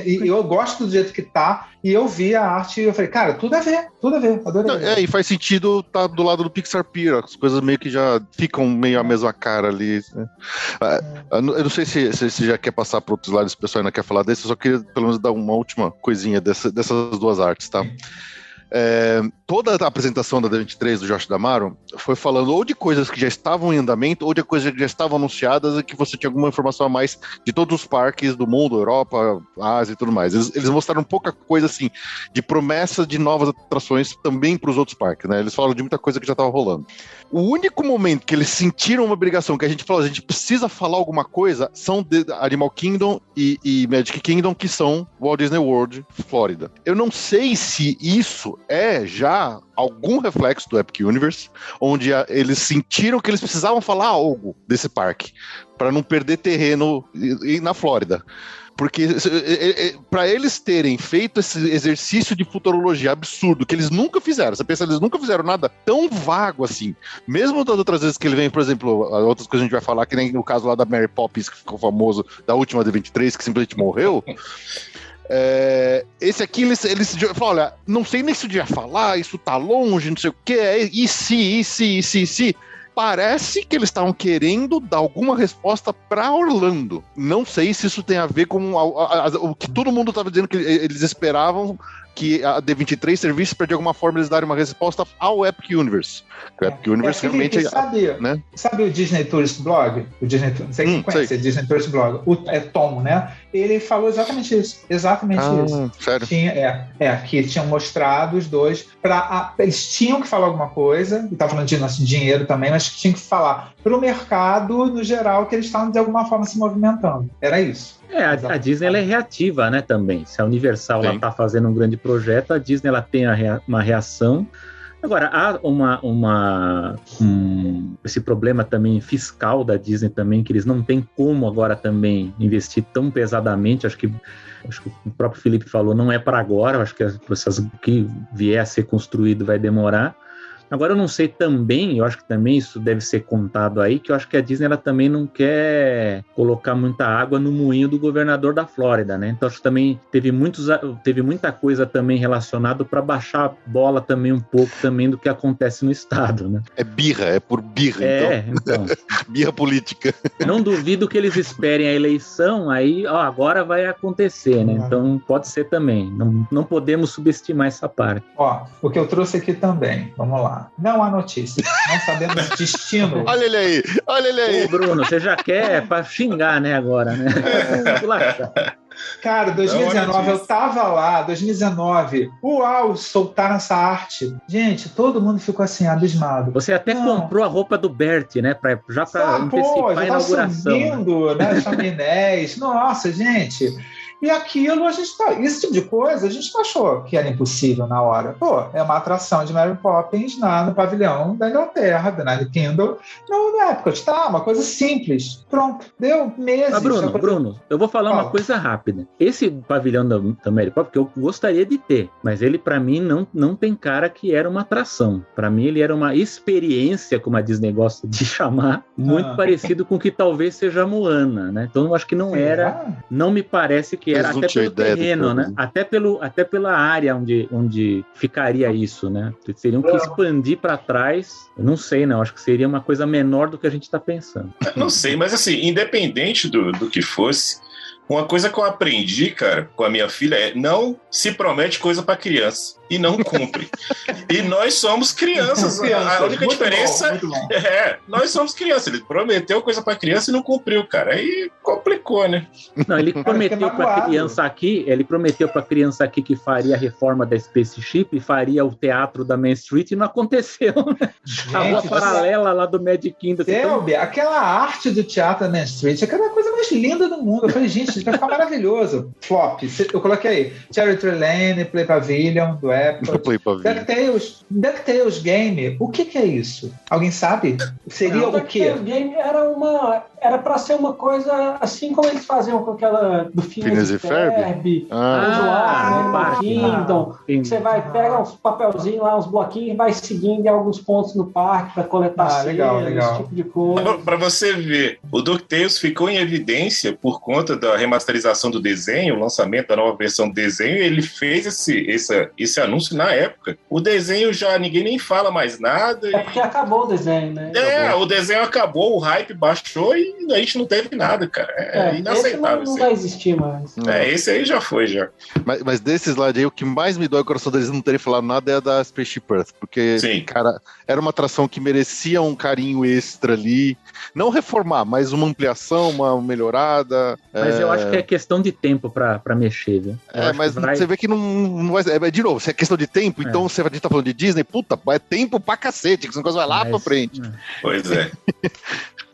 Eu gosto do jeito que tá, e eu vi a arte e eu falei, cara, tudo a ver, adorei. E faz sentido tá do lado do Pixar Pier, as coisas meio que já ficam meio a mesma cara ali, né? Eu não sei se você já quer passar para outros lados, se o pessoal ainda quer falar desse, eu só queria pelo menos dar uma última coisinha dessas duas artes, tá? Toda a apresentação da D23 do Josh D'Amaro foi falando ou de coisas que já estavam em andamento ou de coisas que já estavam anunciadas e que você tinha alguma informação a mais de todos os parques do mundo, Europa, Ásia e tudo mais. Eles mostraram pouca coisa assim de promessa de novas atrações também para os outros parques, né? Eles falaram de muita coisa que já estava rolando. O único momento que eles sentiram uma obrigação, que a gente falou, a gente precisa falar alguma coisa, são de Animal Kingdom e Magic Kingdom, que são Walt Disney World, Flórida. Eu não sei se isso é já algum reflexo do Epic Universe, onde eles sentiram que eles precisavam falar algo desse parque, para não perder terreno na Flórida. Porque para eles terem feito esse exercício de futurologia absurdo, que eles nunca fizeram, você pensa, eles nunca fizeram nada tão vago assim. Mesmo das outras vezes que ele vem, por exemplo, outras coisas a gente vai falar, que nem no caso lá da Mary Poppins, que ficou famoso, da última D23, que simplesmente morreu. Esse aqui, eles falam, olha, não sei nem se eu devia falar, isso tá longe, não sei o que, e se. Parece que eles estavam querendo dar alguma resposta para Orlando. Não sei se isso tem a ver com o que todo mundo estava dizendo que eles esperavam que a D23 servisse para de alguma forma eles darem uma resposta ao Epic Universe. O Epic Universe realmente né? Sabe o Disney Tourist Blog? O Disney, não sei quem conhece o Disney Tourist Blog. É Tom, né? Ele falou exatamente isso. Sério? Que tinham mostrado os dois eles tinham que falar alguma coisa, e estava falando de nosso dinheiro também, mas tinham que falar para o mercado no geral que eles estavam de alguma forma se movimentando. Era isso. A Disney ela é reativa, né, também. Se a Universal está fazendo um grande projeto, a Disney ela tem uma reação. Agora, há esse problema também fiscal da Disney também, que eles não têm como agora também investir tão pesadamente. Acho que o próprio Felipe falou, não é para agora. Acho que o que vier a ser construído vai demorar. Agora eu não sei também, eu acho que também isso deve ser contado aí, que eu acho que a Disney ela também não quer colocar muita água no moinho do governador da Flórida, né? Então acho que também teve muita coisa também relacionada para baixar a bola também um pouco também do que acontece no estado, né? É birra, é por birra, então. Birra política. Não duvido que eles esperem a eleição, aí agora vai acontecer, né? Então pode ser também. Não podemos subestimar essa parte. Ó, o que eu trouxe aqui também, vamos lá. Não há notícia. Não sabemos o destino. Olha ele aí. Ô, Bruno, você já quer pra xingar, né, agora, né? Cara, 2019, eu tava lá, 2019. Uau, soltaram essa arte. Gente, todo mundo ficou assim, abismado. Você até comprou a roupa do Bert, né? Pra antecipar a inauguração. Subindo, né? Chaminés. Nossa, gente. E aquilo, esse tipo de coisa, a gente não achou que era impossível na hora. Pô, é uma atração de Mary Poppins no pavilhão da Inglaterra, da United Kingdom, na época. Uma coisa simples. Pronto, deu meses. Bruno, eu vou falar uma coisa rápida. Esse pavilhão da Mary Poppins, que eu gostaria de ter, mas ele, pra mim, não tem cara que era uma atração. Pra mim, ele era uma experiência, como a Disney gosta de chamar, muito parecido com o que talvez seja a Moana, né? Então, eu acho que não me parece que era, até pelo terreno, né? Até pela área onde ficaria isso, né? Teriam que expandir para trás. Eu não sei, não. Acho que seria uma coisa menor do que a gente está pensando. Não sei, mas assim, independente do que fosse, uma coisa que eu aprendi, cara, com a minha filha é: não se promete coisa para criança e não cumpre. E nós somos crianças. A única diferença nós somos crianças. Ele prometeu coisa para criança e não cumpriu, cara. Aí complicou, né? Não, ele prometeu para criança aqui, que faria a reforma da Spaceship e faria o teatro da Main Street e não aconteceu, né? A rua paralela lá do Magic Kingdom. Selby, aquela arte do teatro da Main Street, aquela coisa mais linda do mundo. Eu falei, gente, vai ficar maravilhoso. Flop. Eu coloquei aí. Cherry Tree Lane, Play Pavilion, do DuckTales Game. O que é isso? Alguém sabe? Seria o quê? DuckTales Game era pra ser uma coisa assim como eles faziam com aquela do Phineas e Ferb, no Kingdom. Você pega uns papelzinhos lá, uns bloquinhos e vai seguindo em alguns pontos no parque pra coletar selos, esse tipo de coisa. Pra você ver, o DuckTales ficou em evidência por conta da remasterização do desenho, o lançamento da nova versão do desenho. Ele fez esse anúncio na época. O desenho já ninguém nem fala mais nada. É porque acabou o desenho, né? O desenho acabou, o hype baixou e a gente não teve nada, cara. É inaceitável. Esse não vai existir mais. Esse aí já foi, já. Mas desses lá aí, o que mais me dói o coração deles não terem falado nada é a da Spaceship Earth, porque, cara, era uma atração que merecia um carinho extra ali. Não reformar, mas uma ampliação, uma melhorada. Mas eu acho que é questão de tempo pra mexer, viu? Mas você vê que não vai... de novo, se é questão de tempo, então a gente tá falando de Disney, puta, é tempo pra cacete, que esse negócio vai lá pra frente. Pois é.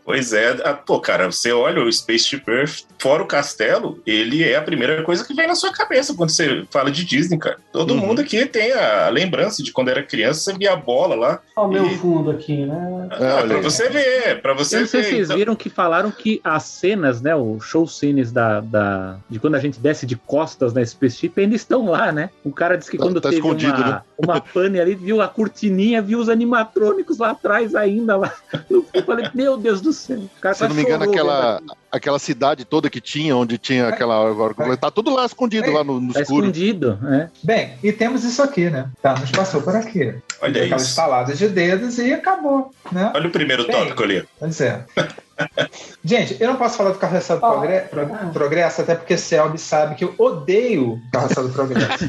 Pois é. Pô, cara, você olha o Spaceship Earth, fora o castelo, ele é a primeira coisa que vem na sua cabeça quando você fala de Disney, cara. Todo mundo aqui tem a lembrança de quando era criança, você via a bola lá. Olha o meu fundo aqui, né? Pra você ver, Eu não sei se vocês viram que falaram que as cenas, né, o show scenes de quando a gente desce de costas na Spaceship ainda estão lá, né? O cara disse que quando teve uma pane ali, viu a cortininha, viu os animatrônicos lá atrás ainda lá. Eu falei, meu Deus do céu. O cara se não me engano, aquela cidade toda que tinha, onde tinha aquela... Tá tudo lá escondido, lá no escuro. Escondido, Bem, e temos isso aqui, né? Nos passou por aqui. Olha aquela estalada de dedos e acabou, né? Olha o primeiro tópico ali. Pois é. Gente, eu não posso falar do Carrossel do Progresso, até porque Selby sabe que eu odeio Carrossel do Progresso.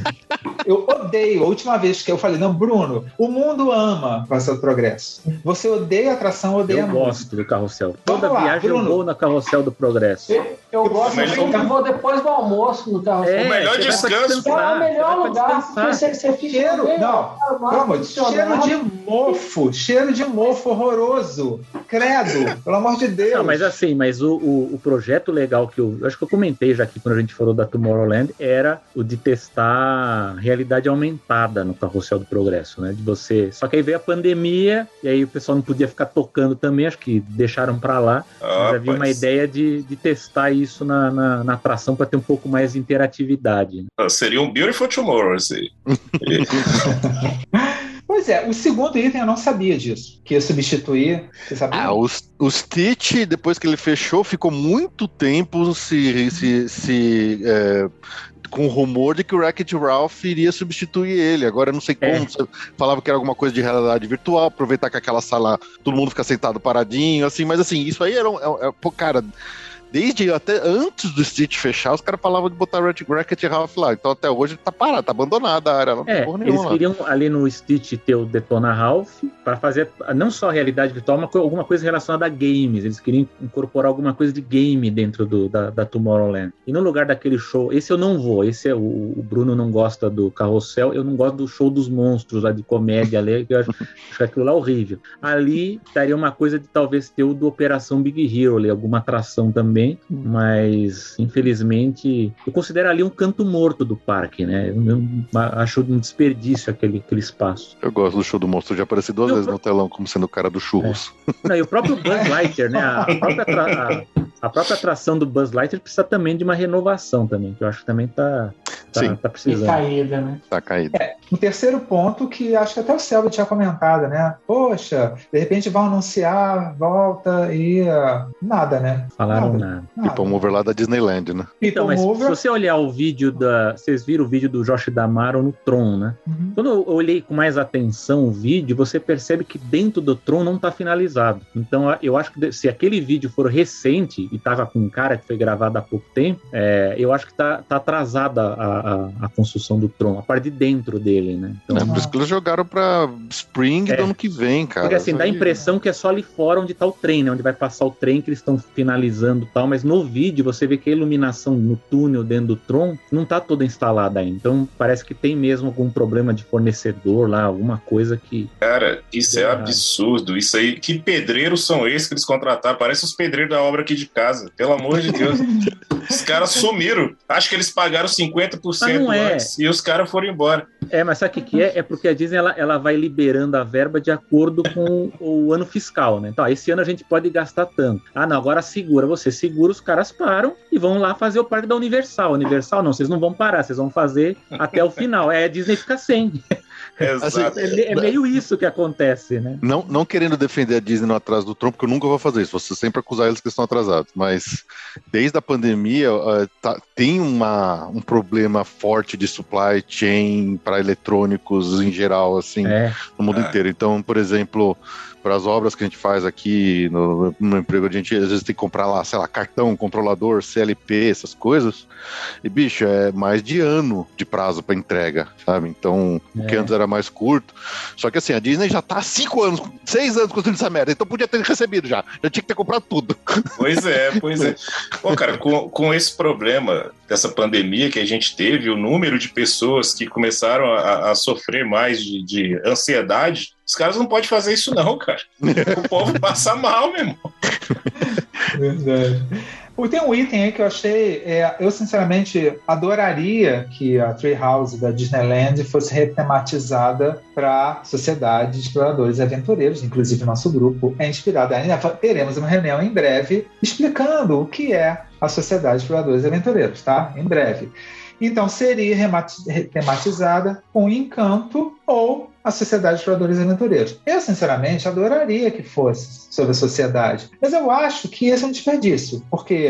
Eu odeio. A última vez que eu falei, não, Bruno, o mundo ama Carrossel do Progresso. Você odeia a atração, odeia a música. Eu gosto do Carrossel. Toda viagem eu vou na Carrossel do Progresso. Eu gosto, eu vou depois do almoço no Carrossel. O melhor descanso. É o melhor lugar, porque você fica... Cheiro de mofo horroroso. Credo, pelo amor de Deus. Não, mas assim, o projeto legal que eu acho que eu comentei já aqui quando a gente falou da Tomorrowland era o de testar realidade aumentada no Carrossel do Progresso, né? De você... Só que aí veio a pandemia e aí o pessoal não podia ficar tocando também, acho que deixaram pra lá. Mas havia uma ideia de testar isso na atração para ter um pouco mais de interatividade. Seria um Beautiful Tomorrow, assim. Pois é, o segundo item eu não sabia disso, que ia substituir, você sabia? O Stitch, depois que ele fechou, ficou muito tempo com o rumor de que o Wreck-It Ralph iria substituir ele. Agora eu não sei como, você falava que era alguma coisa de realidade virtual, aproveitar que aquela sala todo mundo fica sentado paradinho, assim, mas assim, isso aí pô, cara, desde até antes do Stitch fechar, os caras falavam de botar Wreck-It Ralph lá. Então até hoje ele tá parado, tá abandonada a área. Não tem porra nenhuma. Eles queriam ali no Stitch ter o Detona Ralph para fazer não só realidade virtual, mas alguma coisa relacionada a games. Eles queriam incorporar alguma coisa de game dentro da Tomorrowland. E no lugar daquele show, esse eu não vou. Esse é o Bruno não gosta do Carrossel, eu não gosto do show dos monstros lá de comédia ali, que eu acho aquilo lá horrível. Ali daria uma coisa de talvez ter o do Operação Big Hero ali, alguma atração também. Mas infelizmente eu considero ali um canto morto do parque, né? Eu acho um desperdício aquele espaço. Eu gosto do show do monstro, eu já apareci 2 vezes no telão como sendo o cara do churros. Não, e o próprio Buzz Lightyear, né? A própria atração do Buzz Lightyear precisa também de uma renovação também, que eu acho que também tá precisando. Tá caída, né? Tá caída. Um terceiro ponto que acho que até o Selva tinha comentado, né? Poxa, de repente vão anunciar, volta e nada, né? Falaram nada. People Mover lá da Disneyland, né? Então, mas se você olhar o vídeo vocês viram o vídeo do Josh D'Amaro no Tron, né? Uhum. Quando eu olhei com mais atenção o vídeo, você percebe que dentro do Tron não tá finalizado. Então, eu acho que se aquele vídeo for recente e tava com um cara que foi gravado há pouco tempo, eu acho que tá atrasada a construção do Tron, a parte de dentro dele, né? Então, por isso que eles jogaram pra Spring do ano que vem, cara. Porque assim, dá a impressão que é só ali fora onde tá o trem, né? Onde vai passar o trem que eles estão finalizando e tal, mas no vídeo você vê que a iluminação no túnel dentro do Tron não tá toda instalada ainda. Então parece que tem mesmo algum problema de fornecedor lá, alguma coisa que... Cara, isso é absurdo. Isso aí, que pedreiros são esses que eles contrataram? Parece os pedreiros da obra aqui de casa. Pelo amor de Deus. Os caras sumiram. Acho que eles pagaram 50% antes e os caras foram embora. Mas sabe o que é? É porque a Disney ela vai liberando a verba de acordo com o ano fiscal, né? Então, esse ano a gente pode gastar tanto. Não, agora segura. Você segura, os caras param e vão lá fazer o parque da Universal. Universal não, vocês não vão parar, vocês vão fazer até o final. A Disney fica sem. Exato. É meio isso que acontece, né? Não querendo defender a Disney no atraso do Tron, porque eu nunca vou fazer isso, vou sempre acusar eles que estão atrasados, mas desde a pandemia tem um problema forte de supply chain para eletrônicos em geral, assim, no mundo inteiro. Então, por exemplo, para as obras que a gente faz aqui no emprego, a gente às vezes tem que comprar lá, sei lá, cartão, controlador, CLP, essas coisas, e bicho, é mais de ano de prazo para entrega, sabe? Então, o que antes era mais curto, só que assim, a Disney já tá há 6 anos construindo essa merda, então podia ter recebido já tinha que ter comprado tudo. Pois é. Bom, cara, com esse problema dessa pandemia que a gente teve, o número de pessoas que começaram a sofrer mais de ansiedade, os caras não podem fazer isso não, cara. O povo passa mal, meu irmão. Verdade. Tem um item aí que eu achei, eu sinceramente adoraria que a Treehouse da Disneyland fosse retematizada para Sociedade de Exploradores e Aventureiros, inclusive nosso grupo é inspirado. Ainda teremos uma reunião em breve explicando o que é a Sociedade de Exploradores e Aventureiros, tá? Em breve. Então seria tematizada com Encanto ou a Sociedade de Exploradores e Aventureiros. Eu, sinceramente, adoraria que fosse sobre a sociedade, mas eu acho que esse é um desperdício, porque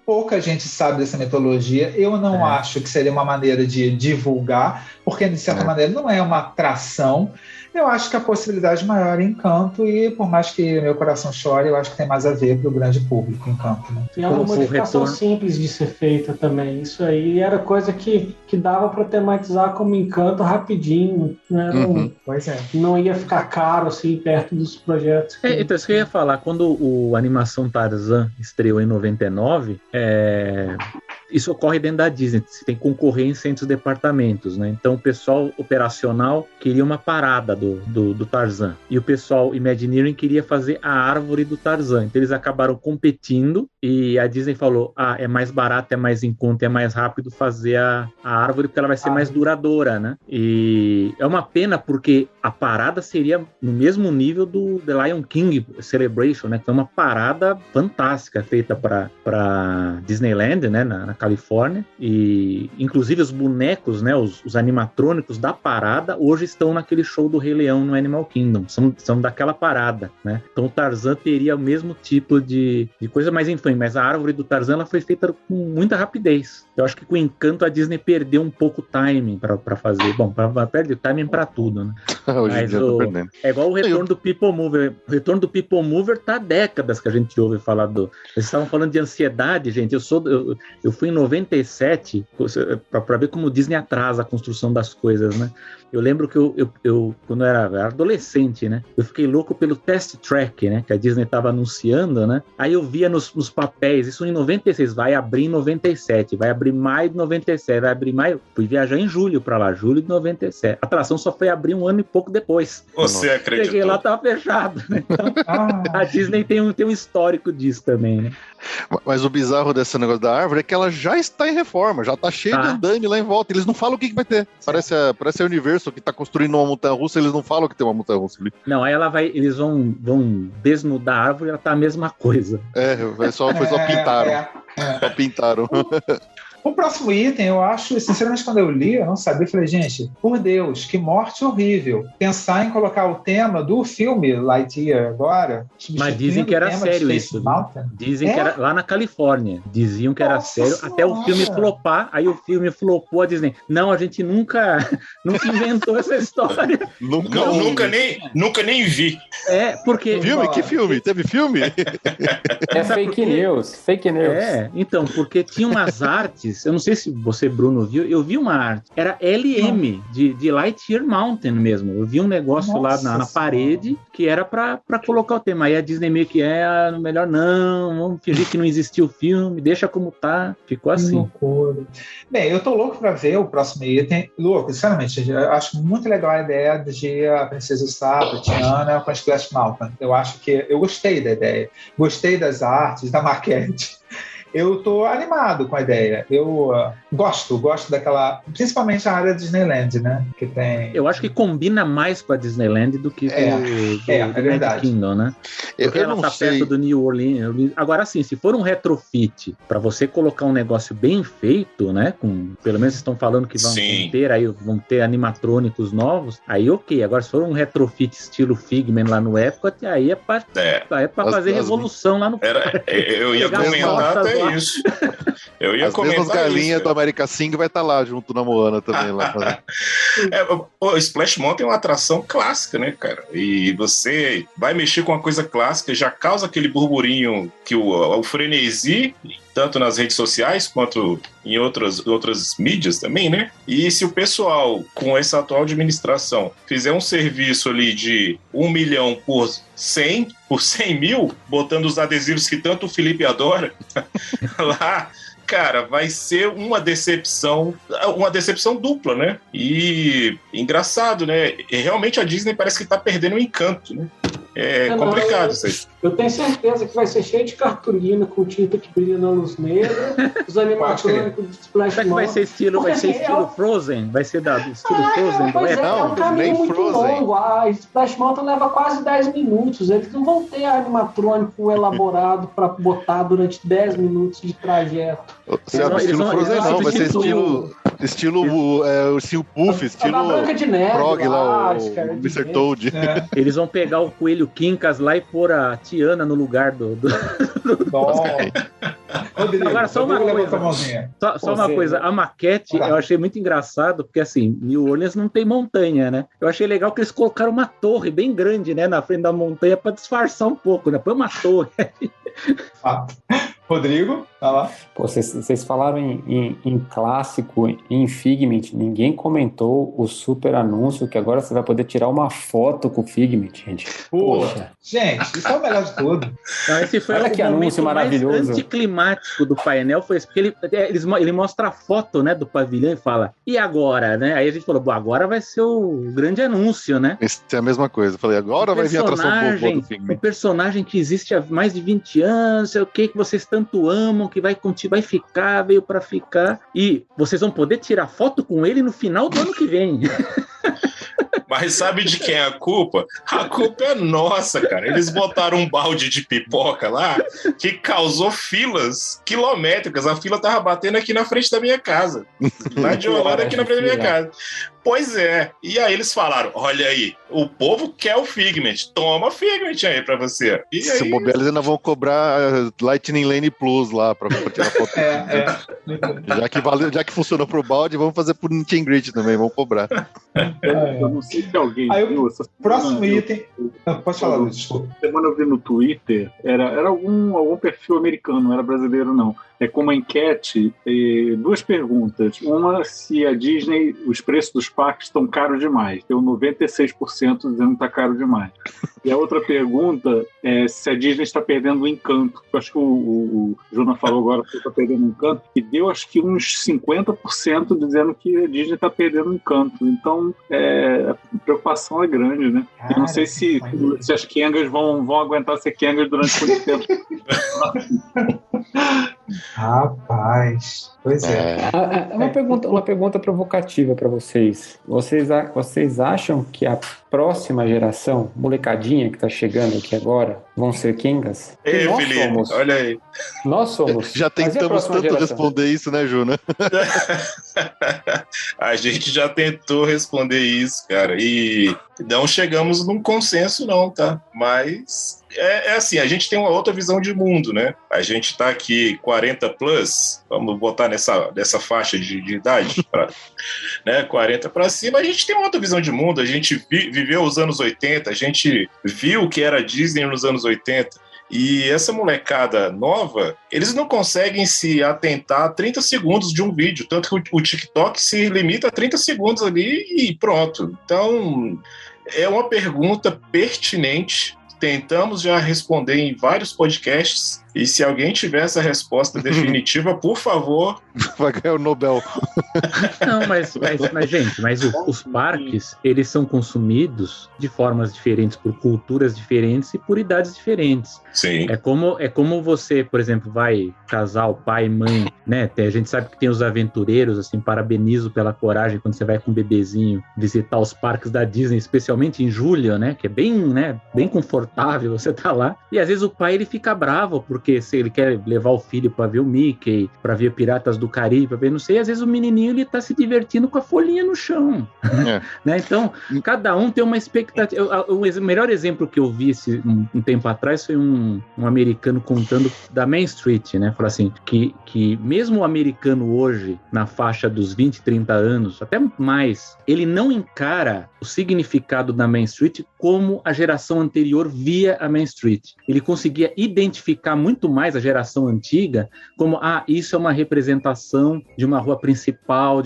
pouca gente sabe dessa mitologia. Eu não acho que seria uma maneira de divulgar, porque, de certa maneira, não é uma atração. Eu acho que a possibilidade maior é Encanto, e por mais que meu coração chore, eu acho que tem mais a ver para o grande público, Encanto. Né? E é uma modificação simples de ser feita também. Isso aí era coisa que dava para tematizar como Encanto rapidinho. Pois é. Não ia ficar caro assim perto dos projetos. Então, isso que eu ia falar, quando a animação Tarzan estreou em 99, isso ocorre dentro da Disney, você tem concorrência entre os departamentos, né? Então o pessoal operacional queria uma parada do Tarzan, e o pessoal Imagineering queria fazer a árvore do Tarzan. Então eles acabaram competindo, e a Disney falou, é mais barato, é mais em conta, é mais rápido fazer a árvore, porque ela vai ser mais duradoura, né? E é uma pena, porque a parada seria no mesmo nível do The Lion King Celebration, né? Que é uma parada fantástica, feita para Disneyland, né? Na Califórnia, e inclusive os bonecos, né, os animatrônicos da parada, hoje estão naquele show do Rei Leão no Animal Kingdom, são daquela parada, né? Então o Tarzan teria o mesmo tipo de coisa, mas enfim, mas a árvore do Tarzan ela foi feita com muita rapidez. Eu acho que com o Encanto a Disney perdeu um pouco o timing para fazer. Bom, perde o timing para tudo, né? Mas é igual o retorno do People Mover. O retorno do People Mover tá há décadas que a gente ouve falar Vocês estavam falando de ansiedade, gente. Eu fui em 97 para ver como o Disney atrasa a construção das coisas, né? Eu lembro que eu quando eu era adolescente, né? Eu fiquei louco pelo Test Track, né? Que a Disney estava anunciando, né? Aí eu via nos papéis, isso em 96, vai abrir em 97, vai abrir maio de 97, vai abrir maio. Fui viajar em julho para lá, julho de 97. A atração só foi abrir um ano e pouco depois. Você acreditou? Cheguei lá, tava fechado, né? Então, a Disney tem um histórico disso também, né? Mas o bizarro desse negócio da árvore é que ela já está em reforma, já está cheia de andaime lá em volta. Eles não falam o que vai ter. Parece a Universo que está construindo uma montanha-russa, eles não falam que tem uma montanha-russa ali. Não, aí eles vão desnudar a árvore e ela tá a mesma coisa. Foi só pintaram. Só pintaram. O próximo item, eu acho, sinceramente, quando eu li, eu não sabia, eu falei, gente, por Deus, que morte horrível. Pensar em colocar o tema do filme Lightyear agora. Mas dizem que era sério isso. Dizem que era lá na Califórnia. Diziam que era sério, até o filme flopar, aí o filme flopou, a Disney. Não, a gente nunca inventou essa história. Nunca nem vi. Porque... Filme? Que filme? Teve filme? É fake news. Então, porque tinha umas artes. Eu não sei se você, Bruno, viu. Eu vi uma arte. Era LM, de Lightyear Mountain mesmo. Eu vi um negócio lá na parede que era pra colocar o tema. Aí a Disney meio que melhor não, vamos fingir que não existiu o filme, deixa como tá. Ficou assim. Loucura. Bem, eu tô louco pra ver o próximo item. Louco, sinceramente, eu acho muito legal a ideia de a Princesa Saba, Tiana, com a Splash Mountain. Eu acho que eu gostei da ideia. Gostei das artes, da maquete. Eu tô animado com a ideia. Eu gosto daquela... Principalmente a área Disneyland, né? Que tem... Eu acho que combina mais com a Disneyland do que do verdade. Kingdom, né? Porque ela tá perto do New Orleans. Agora, sim, se for um retrofit para você colocar um negócio bem feito, né? Pelo menos estão falando que vão ter animatrônicos novos, aí ok. Agora, se for um retrofit estilo Figment lá no Epcot, aí é pra fazer revolução lá no... Eu ia comentar até isso. Eu ia comentar as galinhas do America Sing vai estar lá junto na Moana também. Lá. O Splash Mountain é uma atração clássica, né, cara? E você vai mexer com uma coisa clássica, já causa aquele burburinho que o frenesi, tanto nas redes sociais quanto em outras mídias também, né? E se o pessoal, com essa atual administração, fizer um serviço ali de 1 milhão por 100 mil, botando os adesivos que tanto o Felipe adora lá, cara, vai ser uma decepção dupla, né? E engraçado, né? Realmente a Disney parece que tá perdendo o encanto, né? É complicado isso aí. Eu tenho certeza que vai ser cheio de cartolina com tinta que brilha na luz negra, os animatrônicos de Splash Mountain. Vai ser estilo Frozen? Vai ser estilo Frozen? É um caminho muito longo. A Splash Mountain leva quase 10 minutos. Eles não vão ter animatrônico elaborado para botar durante 10 minutos de trajeto. Estilo Frozen não, vai ser estilo ursinho Puff, estilo Branca de Neve, Frog lá, o Mr. Toad. Eles vão pegar o coelho Quincas lá e pôr a Tiana no lugar do... Agora, só uma coisa. A maquete eu achei muito engraçado, porque assim, New Orleans não tem montanha, né? Eu achei legal que eles colocaram uma torre bem grande, né, na frente da montanha para disfarçar um pouco, né? Põe uma torre. Rodrigo, tá lá. Pô, vocês falaram em clássico, em Figment, ninguém comentou o super anúncio que agora você vai poder tirar uma foto com o Figment, gente. Poxa. Gente, isso é o melhor de tudo. Não, esse foi Olha que anúncio maravilhoso. Mais anticlimático do painel foi esse, porque ele mostra a foto, né, do pavilhão e fala, e agora, né? Aí a gente falou, agora vai ser o grande anúncio, né? Esse é a mesma coisa. Eu falei, agora vai vir a atração boa do Figment. O personagem que existe há mais de 20 anos, sei o que vocês tanto amam, que vai ficar, veio pra ficar, e vocês vão poder tirar foto com ele no final do ano que vem. Mas sabe de quem é a culpa? A culpa é nossa, cara. Eles botaram um balde de pipoca lá que causou filas quilométricas. A fila tava batendo aqui na frente da minha casa. Lá de Orlando, aqui na frente da minha casa. Pois é. E aí eles falaram, olha aí, o povo quer o Figment. Toma Figment aí pra você. E Se aí... bobear, eles ainda vão cobrar Lightning Lane Plus lá pra tirar foto. Já que funcionou pro balde, vamos fazer pro Meet and Greet também, vamos cobrar. Eu não sei se alguém viu essa próximo item. Pode falar, Luiz, desculpa. Semana eu vi no Twitter, era algum perfil americano, não era brasileiro, não. É com uma enquete, duas perguntas. Uma, se a Disney, os preços dos parques estão caros demais. Deu 96% dizendo que está caro demais. E a outra pergunta é se a Disney está perdendo o encanto. Eu acho que o Juna falou agora que está perdendo o encanto. E deu, acho que uns 50% dizendo que a Disney está perdendo o encanto. Então, a preocupação é grande, né? Eu não sei se as Kengas vão aguentar ser Kengas durante muito tempo. Rapaz, pois é. Uma pergunta provocativa para vocês. Vocês acham que a próxima geração, molecadinha que tá chegando aqui agora, vão ser Kengas? Ei, Felipe, olha aí. Nós somos. Já tentamos tanto responder isso, né, Juna? A gente já tentou responder isso, cara, e não chegamos num consenso não, tá? Mas é assim, a gente tem uma outra visão de mundo, né? A gente tá aqui 40 plus, vamos botar nessa faixa de idade, né? 40 para cima, a gente tem uma outra visão de mundo, a gente viveu os anos 80, a gente viu o que era Disney nos anos 80, e essa molecada nova, eles não conseguem se atentar a 30 segundos de um vídeo, tanto que o TikTok se limita a 30 segundos ali e pronto. Então, é uma pergunta pertinente. Tentamos já responder em vários podcasts, e se alguém tiver essa resposta definitiva, por favor... Vai ganhar o Nobel. Não, mas gente, os parques, eles são consumidos de formas diferentes, por culturas diferentes e por idades diferentes. Sim. É como você, por exemplo, vai casal, pai, mãe, né? A gente sabe que tem os aventureiros, assim, parabenizo pela coragem quando você vai com um bebezinho visitar os parques da Disney, especialmente em julho, né? Que é bem confortável você tá lá. E às vezes o pai, ele fica bravo, porque se ele quer levar o filho para ver o Mickey, para ver Piratas do Caribe, para ver não sei, às vezes o menininho ele tá se divertindo com a folhinha no chão. Né? Então, cada um tem uma expectativa. O melhor exemplo que eu vi um tempo atrás foi um americano contando da Main Street, né? Falou assim, que mesmo o americano hoje, na faixa dos 20, 30 anos, até mais, ele não encara o significado da Main Street como a geração anterior via a Main Street. Ele conseguia identificar muito mais a geração antiga como, isso é uma representação de uma rua principal,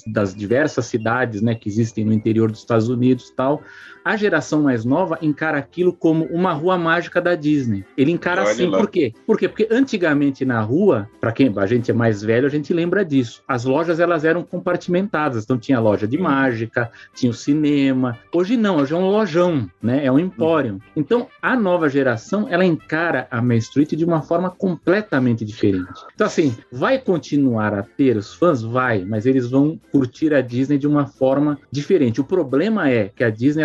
das diversas cidades, né, que existem no interior dos Estados Unidos e tal. A geração mais nova encara aquilo como uma rua mágica da Disney. Ele encara assim, por quê? Porque antigamente na rua, para quem a gente é mais velho, a gente lembra disso. As lojas, elas eram compartimentadas, então tinha loja de mágica, tinha o cinema. Hoje não, hoje é um lojão, né? É um empório. Então, a nova geração, ela encara a Main Street de uma forma completamente diferente. Então, assim, vai continuar a ter os fãs? Vai, mas eles vão curtir a Disney de uma forma diferente. O problema é que a Disney,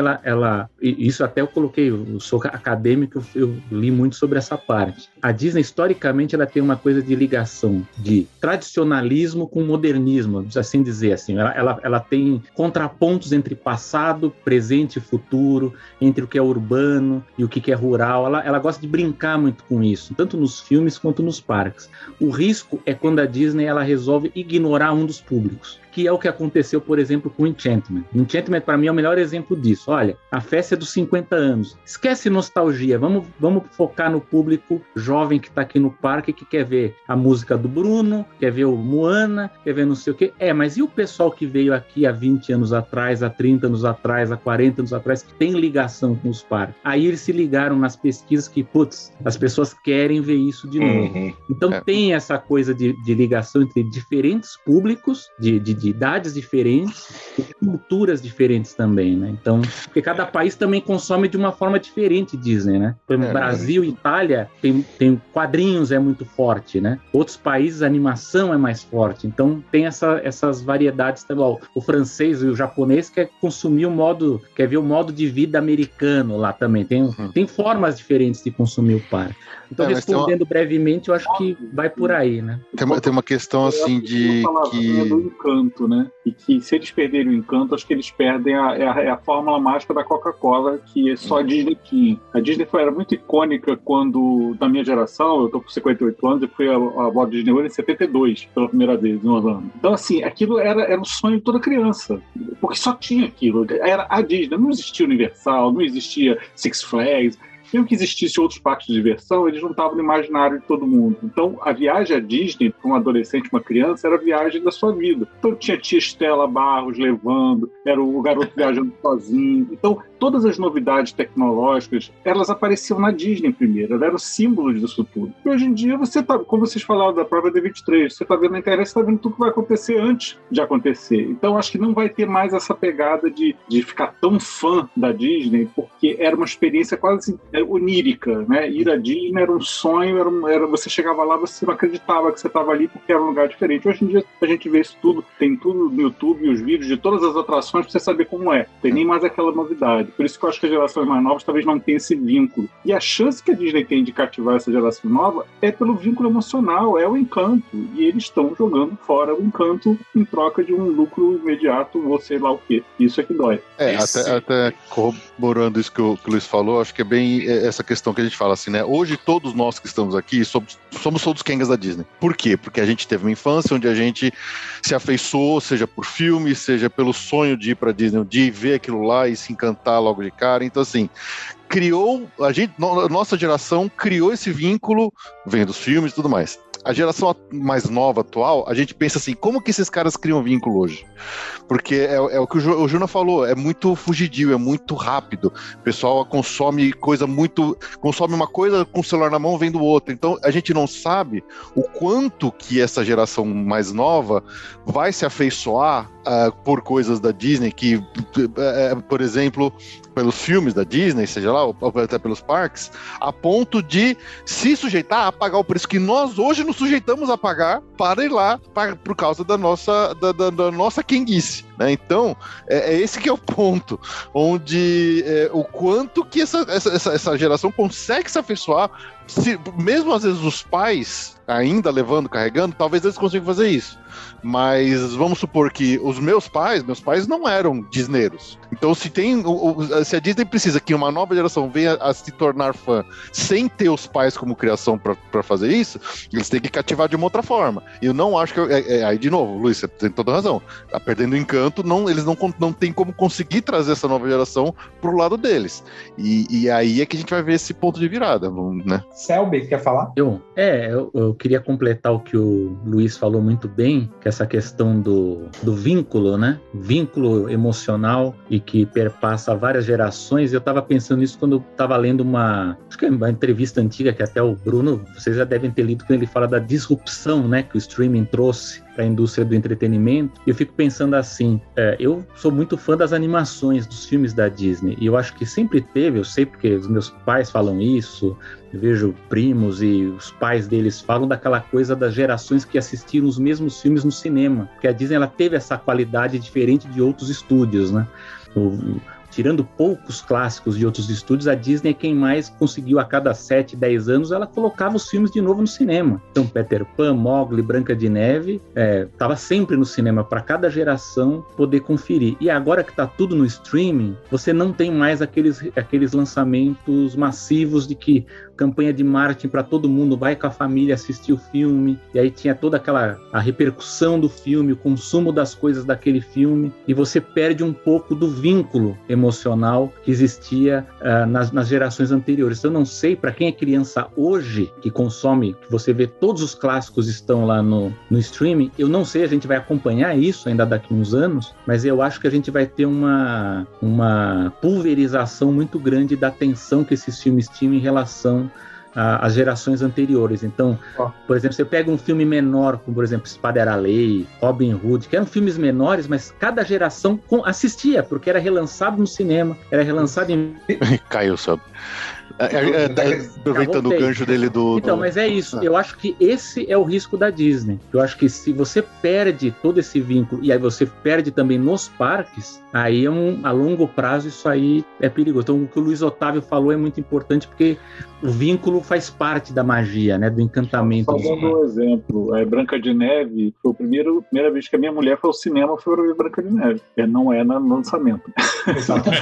e isso até eu coloquei, eu sou acadêmico, eu li muito sobre essa parte. A Disney, historicamente, ela tem uma coisa de ligação de tradicionalismo com modernismo, assim dizer, assim. Ela tem contrapontos entre passado, presente e futuro, entre o que é urbano e o que é rural. Ela gosta de brincar muito com isso, tanto nos filmes quanto nos parques. O risco é quando a Disney ela resolve ignorar um dos públicos, que é o que aconteceu, por exemplo, com Enchantment. Enchantment, para mim, é o melhor exemplo disso. Olha, a festa é dos 50 anos. Esquece nostalgia, vamos focar no público jovem que está aqui no parque, que quer ver a música do Bruno, quer ver o Moana, quer ver não sei o quê. Mas e o pessoal que veio aqui há 20 anos atrás, há 30 anos atrás, há 40 anos atrás, que tem ligação com os parques? Aí eles se ligaram nas pesquisas que, as pessoas querem ver isso de novo. Então tem essa coisa de ligação entre diferentes públicos, de de idades diferentes e de culturas diferentes também, né? Então, porque cada país também consome de uma forma diferente Disney, né? Por exemplo, Brasil e Itália tem quadrinhos, é muito forte, né? Outros países a animação é mais forte, então tem essas variedades também. O francês e o japonês quer consumir quer ver o modo de vida americano lá também, tem formas diferentes de consumir o parque. Então, respondendo brevemente, eu acho que vai por aí, né? Tem uma questão assim de que... do encanto, né? E que se eles perderem o encanto, acho que eles perdem a fórmula mágica da Coca-Cola, que só a Disney tinha. A Disney era muito icônica quando, na minha geração, eu tô com 58 anos, e fui a Walt Disney World em 72, pela primeira vez, em Orlando. Então, assim, aquilo era um sonho de toda criança, porque só tinha aquilo. Era a Disney, não existia Universal, não existia Six Flags. Mesmo que existisse outros parques de diversão, eles não estavam no imaginário de todo mundo. Então, a viagem à Disney, para um adolescente, uma criança, era a viagem da sua vida. Então, tinha a tia Estela Barros levando, era o garoto viajando sozinho. Então, todas as novidades tecnológicas, elas apareciam na Disney primeiro, elas eram símbolos disso tudo. E hoje em dia, você tá, como vocês falaram da prova D23, você está vendo na internet, você está vendo tudo que vai acontecer antes de acontecer. Então, acho que não vai ter mais essa pegada de ficar tão fã da Disney, porque era uma experiência quase onírica, né? Ir à Disney era um sonho, você chegava lá, você não acreditava que você estava ali porque era um lugar diferente. Hoje em dia a gente vê isso tudo, tem tudo no YouTube, os vídeos de todas as atrações para você saber como é. Tem nem mais aquela novidade. Por isso que eu acho que as gerações mais novas talvez não tenham esse vínculo. E a chance que a Disney tem de cativar essa geração nova é pelo vínculo emocional, é o encanto. E eles estão jogando fora o encanto em troca de um lucro imediato ou sei lá o quê. Isso é que dói. Até corroborando isso que o Luiz falou, acho que é bem essa questão que a gente fala assim, né? Hoje todos nós que estamos aqui somos todos Kengas da Disney. Por quê? Porque a gente teve uma infância onde a gente se afeiçoou, seja por filme, seja pelo sonho de ir pra Disney, de ver aquilo lá e se encantar logo de cara. Então, assim, nossa geração criou esse vínculo, vendo os filmes e tudo mais. A geração mais nova, atual, a gente pensa assim, como que esses caras criam vínculo hoje? Porque é o que o Juna falou, é muito fugidio, é muito rápido. O pessoal consome uma coisa com o celular na mão, vendo outra. Então, a gente não sabe o quanto que essa geração mais nova vai se afeiçoar por coisas da Disney, que, por exemplo, pelos filmes da Disney, seja lá, ou até pelos parques, a ponto de se sujeitar a pagar o preço que nós hoje nos sujeitamos a pagar para ir lá, por causa da nossa quenguice, né? Então, é esse que é o ponto, onde o quanto que essa geração consegue se afeiçoar, mesmo às vezes os pais ainda carregando, talvez eles consigam fazer isso. Mas vamos supor que meus pais não eram disneiros. Então, se a Disney precisa que uma nova geração venha a se tornar fã sem ter os pais como criação para fazer isso, eles têm que cativar de uma outra forma. E eu não acho que... aí, de novo, Luiz, você tem toda a razão. Tá perdendo o encanto, eles não tem como conseguir trazer essa nova geração pro lado deles. E aí é que a gente vai ver esse ponto de virada, né? Selby, quer falar? Eu queria completar o que o Luiz falou muito bem, que essa questão do vínculo, né? Vínculo emocional e que perpassa várias gerações. Eu estava pensando nisso quando eu estava lendo uma entrevista antiga que até o Bruno, vocês já devem ter lido, quando ele fala da disrupção, né, que o streaming trouxe para a indústria do entretenimento. E eu fico pensando assim, eu sou muito fã das animações dos filmes da Disney, e eu acho que sempre teve, eu sei porque os meus pais falam isso, eu vejo primos e os pais deles falam daquela coisa das gerações que assistiram os mesmos filmes no cinema, porque a Disney ela teve essa qualidade diferente de outros estúdios, né? Tirando poucos clássicos de outros estúdios, a Disney é quem mais conseguiu, a cada 7, 10 anos, ela colocava os filmes de novo no cinema. Então, Peter Pan, Mowgli, Branca de Neve, estava sempre no cinema, para cada geração poder conferir. E agora que está tudo no streaming, você não tem mais aqueles lançamentos massivos de que campanha de marketing para todo mundo, vai com a família assistir o filme, e aí tinha toda a repercussão do filme, o consumo das coisas daquele filme, e você perde um pouco do vínculo emocional que existia nas gerações anteriores. Então, eu não sei, para quem é criança hoje, que consome, que você vê todos os clássicos estão lá no streaming, eu não sei, a gente vai acompanhar isso ainda daqui a uns anos, mas eu acho que a gente vai ter uma pulverização muito grande da atenção que esses filmes tinham em relação as gerações anteriores. Então, por exemplo, você pega um filme menor, como por exemplo Espada era Lei, Robin Hood, que eram filmes menores, mas cada geração assistia, porque era relançado no cinema, era relançado em... Caiu, sabe? Aproveitando o gancho dele do... Então, mas é isso. Eu acho que esse é o risco da Disney. Eu acho que se você perde todo esse vínculo e aí você perde também nos parques, aí a longo prazo isso aí é perigoso. Então, o que o Luiz Otávio falou é muito importante, porque o vínculo faz parte da magia, né? Do encantamento. Só dando um exemplo, Branca de Neve, foi a primeira vez que a minha mulher foi ao cinema, foi para ver Branca de Neve. Não é no lançamento. Exatamente.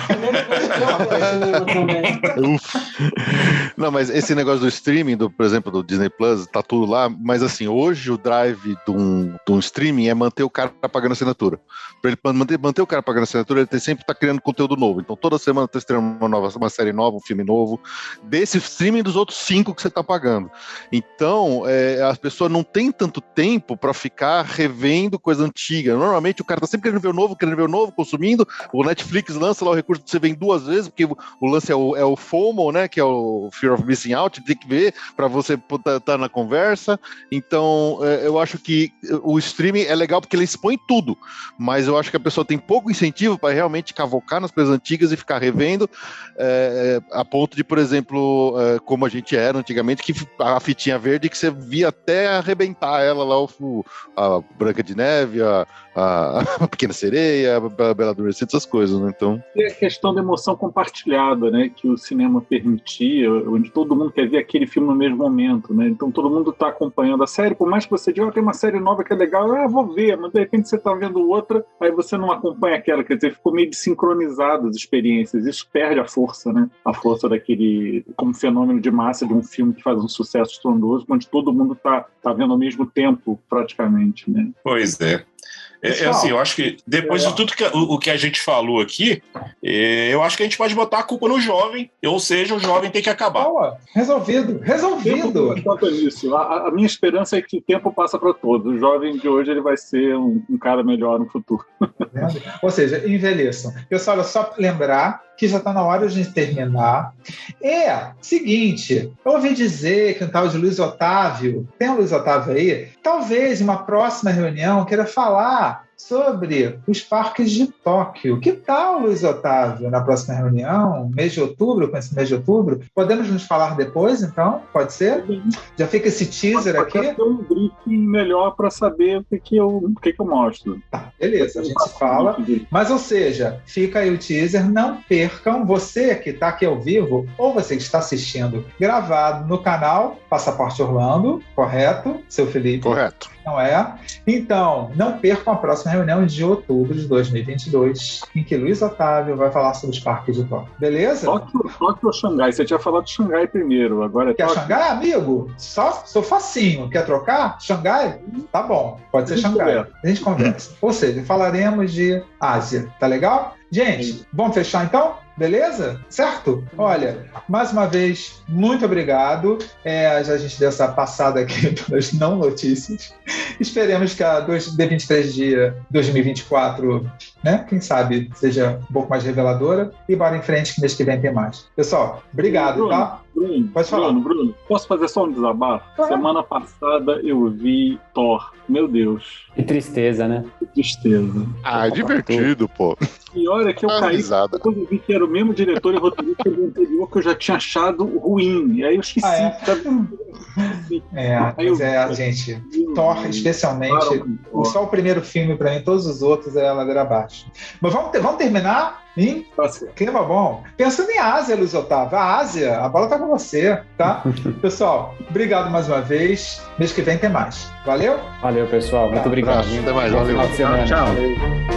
Não, mas esse negócio do streaming, por exemplo, do Disney Plus, tá tudo lá, mas assim, hoje o drive de um streaming é manter o cara pagando assinatura. Pra ele manter o cara pagando assinatura, ele sempre tá criando conteúdo novo. Então toda semana tá estreando uma série nova, um filme novo, desse streaming dos outros 5 que você tá pagando. Então, as pessoas não têm tanto tempo pra ficar revendo coisa antiga. Normalmente o cara tá sempre querendo ver o novo, consumindo. O Netflix lança lá o recurso que você vê 2 vezes, porque o lance é o FOMO, né, que é o Fear of Missing Out, tem que ver para você estar na conversa. Então, eu acho que o streaming é legal porque ele expõe tudo, mas eu acho que a pessoa tem pouco incentivo para realmente cavocar nas coisas antigas e ficar revendo, a ponto de, por exemplo, como a gente era antigamente, que a fitinha verde que você via até arrebentar ela lá, a Branca de Neve, a Pequena Sereia, a Bela Adormecida, essas coisas, né? Então... E a questão da emoção compartilhada, né, que o cinema permitia, onde todo mundo quer ver aquele filme no mesmo momento, né? Então todo mundo está acompanhando a série, por mais que você diga, tem uma série nova que é legal, eu vou ver, mas de repente você está vendo outra, aí você não acompanha aquela, quer dizer, ficou meio desincronizado as experiências, isso perde a força, né? A força daquele, como fenômeno de massa de um filme que faz um sucesso estrondoso, onde todo mundo tá vendo ao mesmo tempo, praticamente, né? Pois é. Assim, eu acho que depois de tudo que a gente falou aqui, eu acho que a gente pode botar a culpa no jovem, ou seja, o jovem tem que acabar. Boa, resolvido. Enquanto isso, a minha esperança é que o tempo passa para todos. O jovem de hoje ele vai ser um cara melhor no futuro. Ou seja, envelheçam. Pessoal, só lembrar que já está na hora de a gente terminar. Seguinte, eu ouvi dizer que um tal de Luiz Otávio, tem um Luiz Otávio aí, talvez em uma próxima reunião queira falar sobre os parques de Tóquio. Que tal, Luiz Otávio, na próxima reunião, mês de outubro, com esse mês de outubro? Podemos nos falar depois, então? Pode ser? Já fica esse teaser aqui? Pode ter um briefing melhor para saber o que eu mostro. Tá, beleza, a gente se fala. Mas, ou seja, fica aí o teaser, não percam, você que está aqui ao vivo, ou você que está assistindo gravado no canal Passaporte Orlando, correto, seu Felipe? Correto. Não é? Então, não percam a próxima reunião de outubro de 2022, em que Luiz Otávio vai falar sobre os parques de Tóquio. Beleza? Tóquio ou Xangai? Você tinha falado de Xangai primeiro, agora é Quer Tóquio? Xangai, amigo? Sou facinho. Quer trocar? Xangai? Tá bom, pode ser Xangai. A gente conversa. Ou seja, falaremos de Ásia. Tá legal? Gente, vamos fechar então? Beleza? Certo? Olha, mais uma vez, muito obrigado. Já a gente deu essa passada aqui pelas não notícias. Esperemos que a D23 de 2024, né, quem sabe, seja um pouco mais reveladora. E bora em frente, que mês que vem tem mais. Pessoal, obrigado, Bruno, tá? Pode falar. Bruno, posso fazer só um desabafo? Claro. Semana passada eu vi Thor. Meu Deus. Que tristeza, né? Que tristeza. É divertido, pô. Pior é que eu caí quando eu vi que era o mesmo diretor e roteirista do anterior que eu já tinha achado ruim. E aí eu esqueci. Gente, Thor, especialmente, só o primeiro filme, pra mim, todos os outros é ladeira abaixo. Mas vamos terminar em clima bom. Pensando em Ásia, Luiz Otávio. A Ásia, a bola tá com você, tá? Pessoal, obrigado mais uma vez. Mês que vem tem mais. Valeu? Valeu, pessoal. Muito obrigado. Até mais. Valeu. Final de semana. Tchau. Valeu.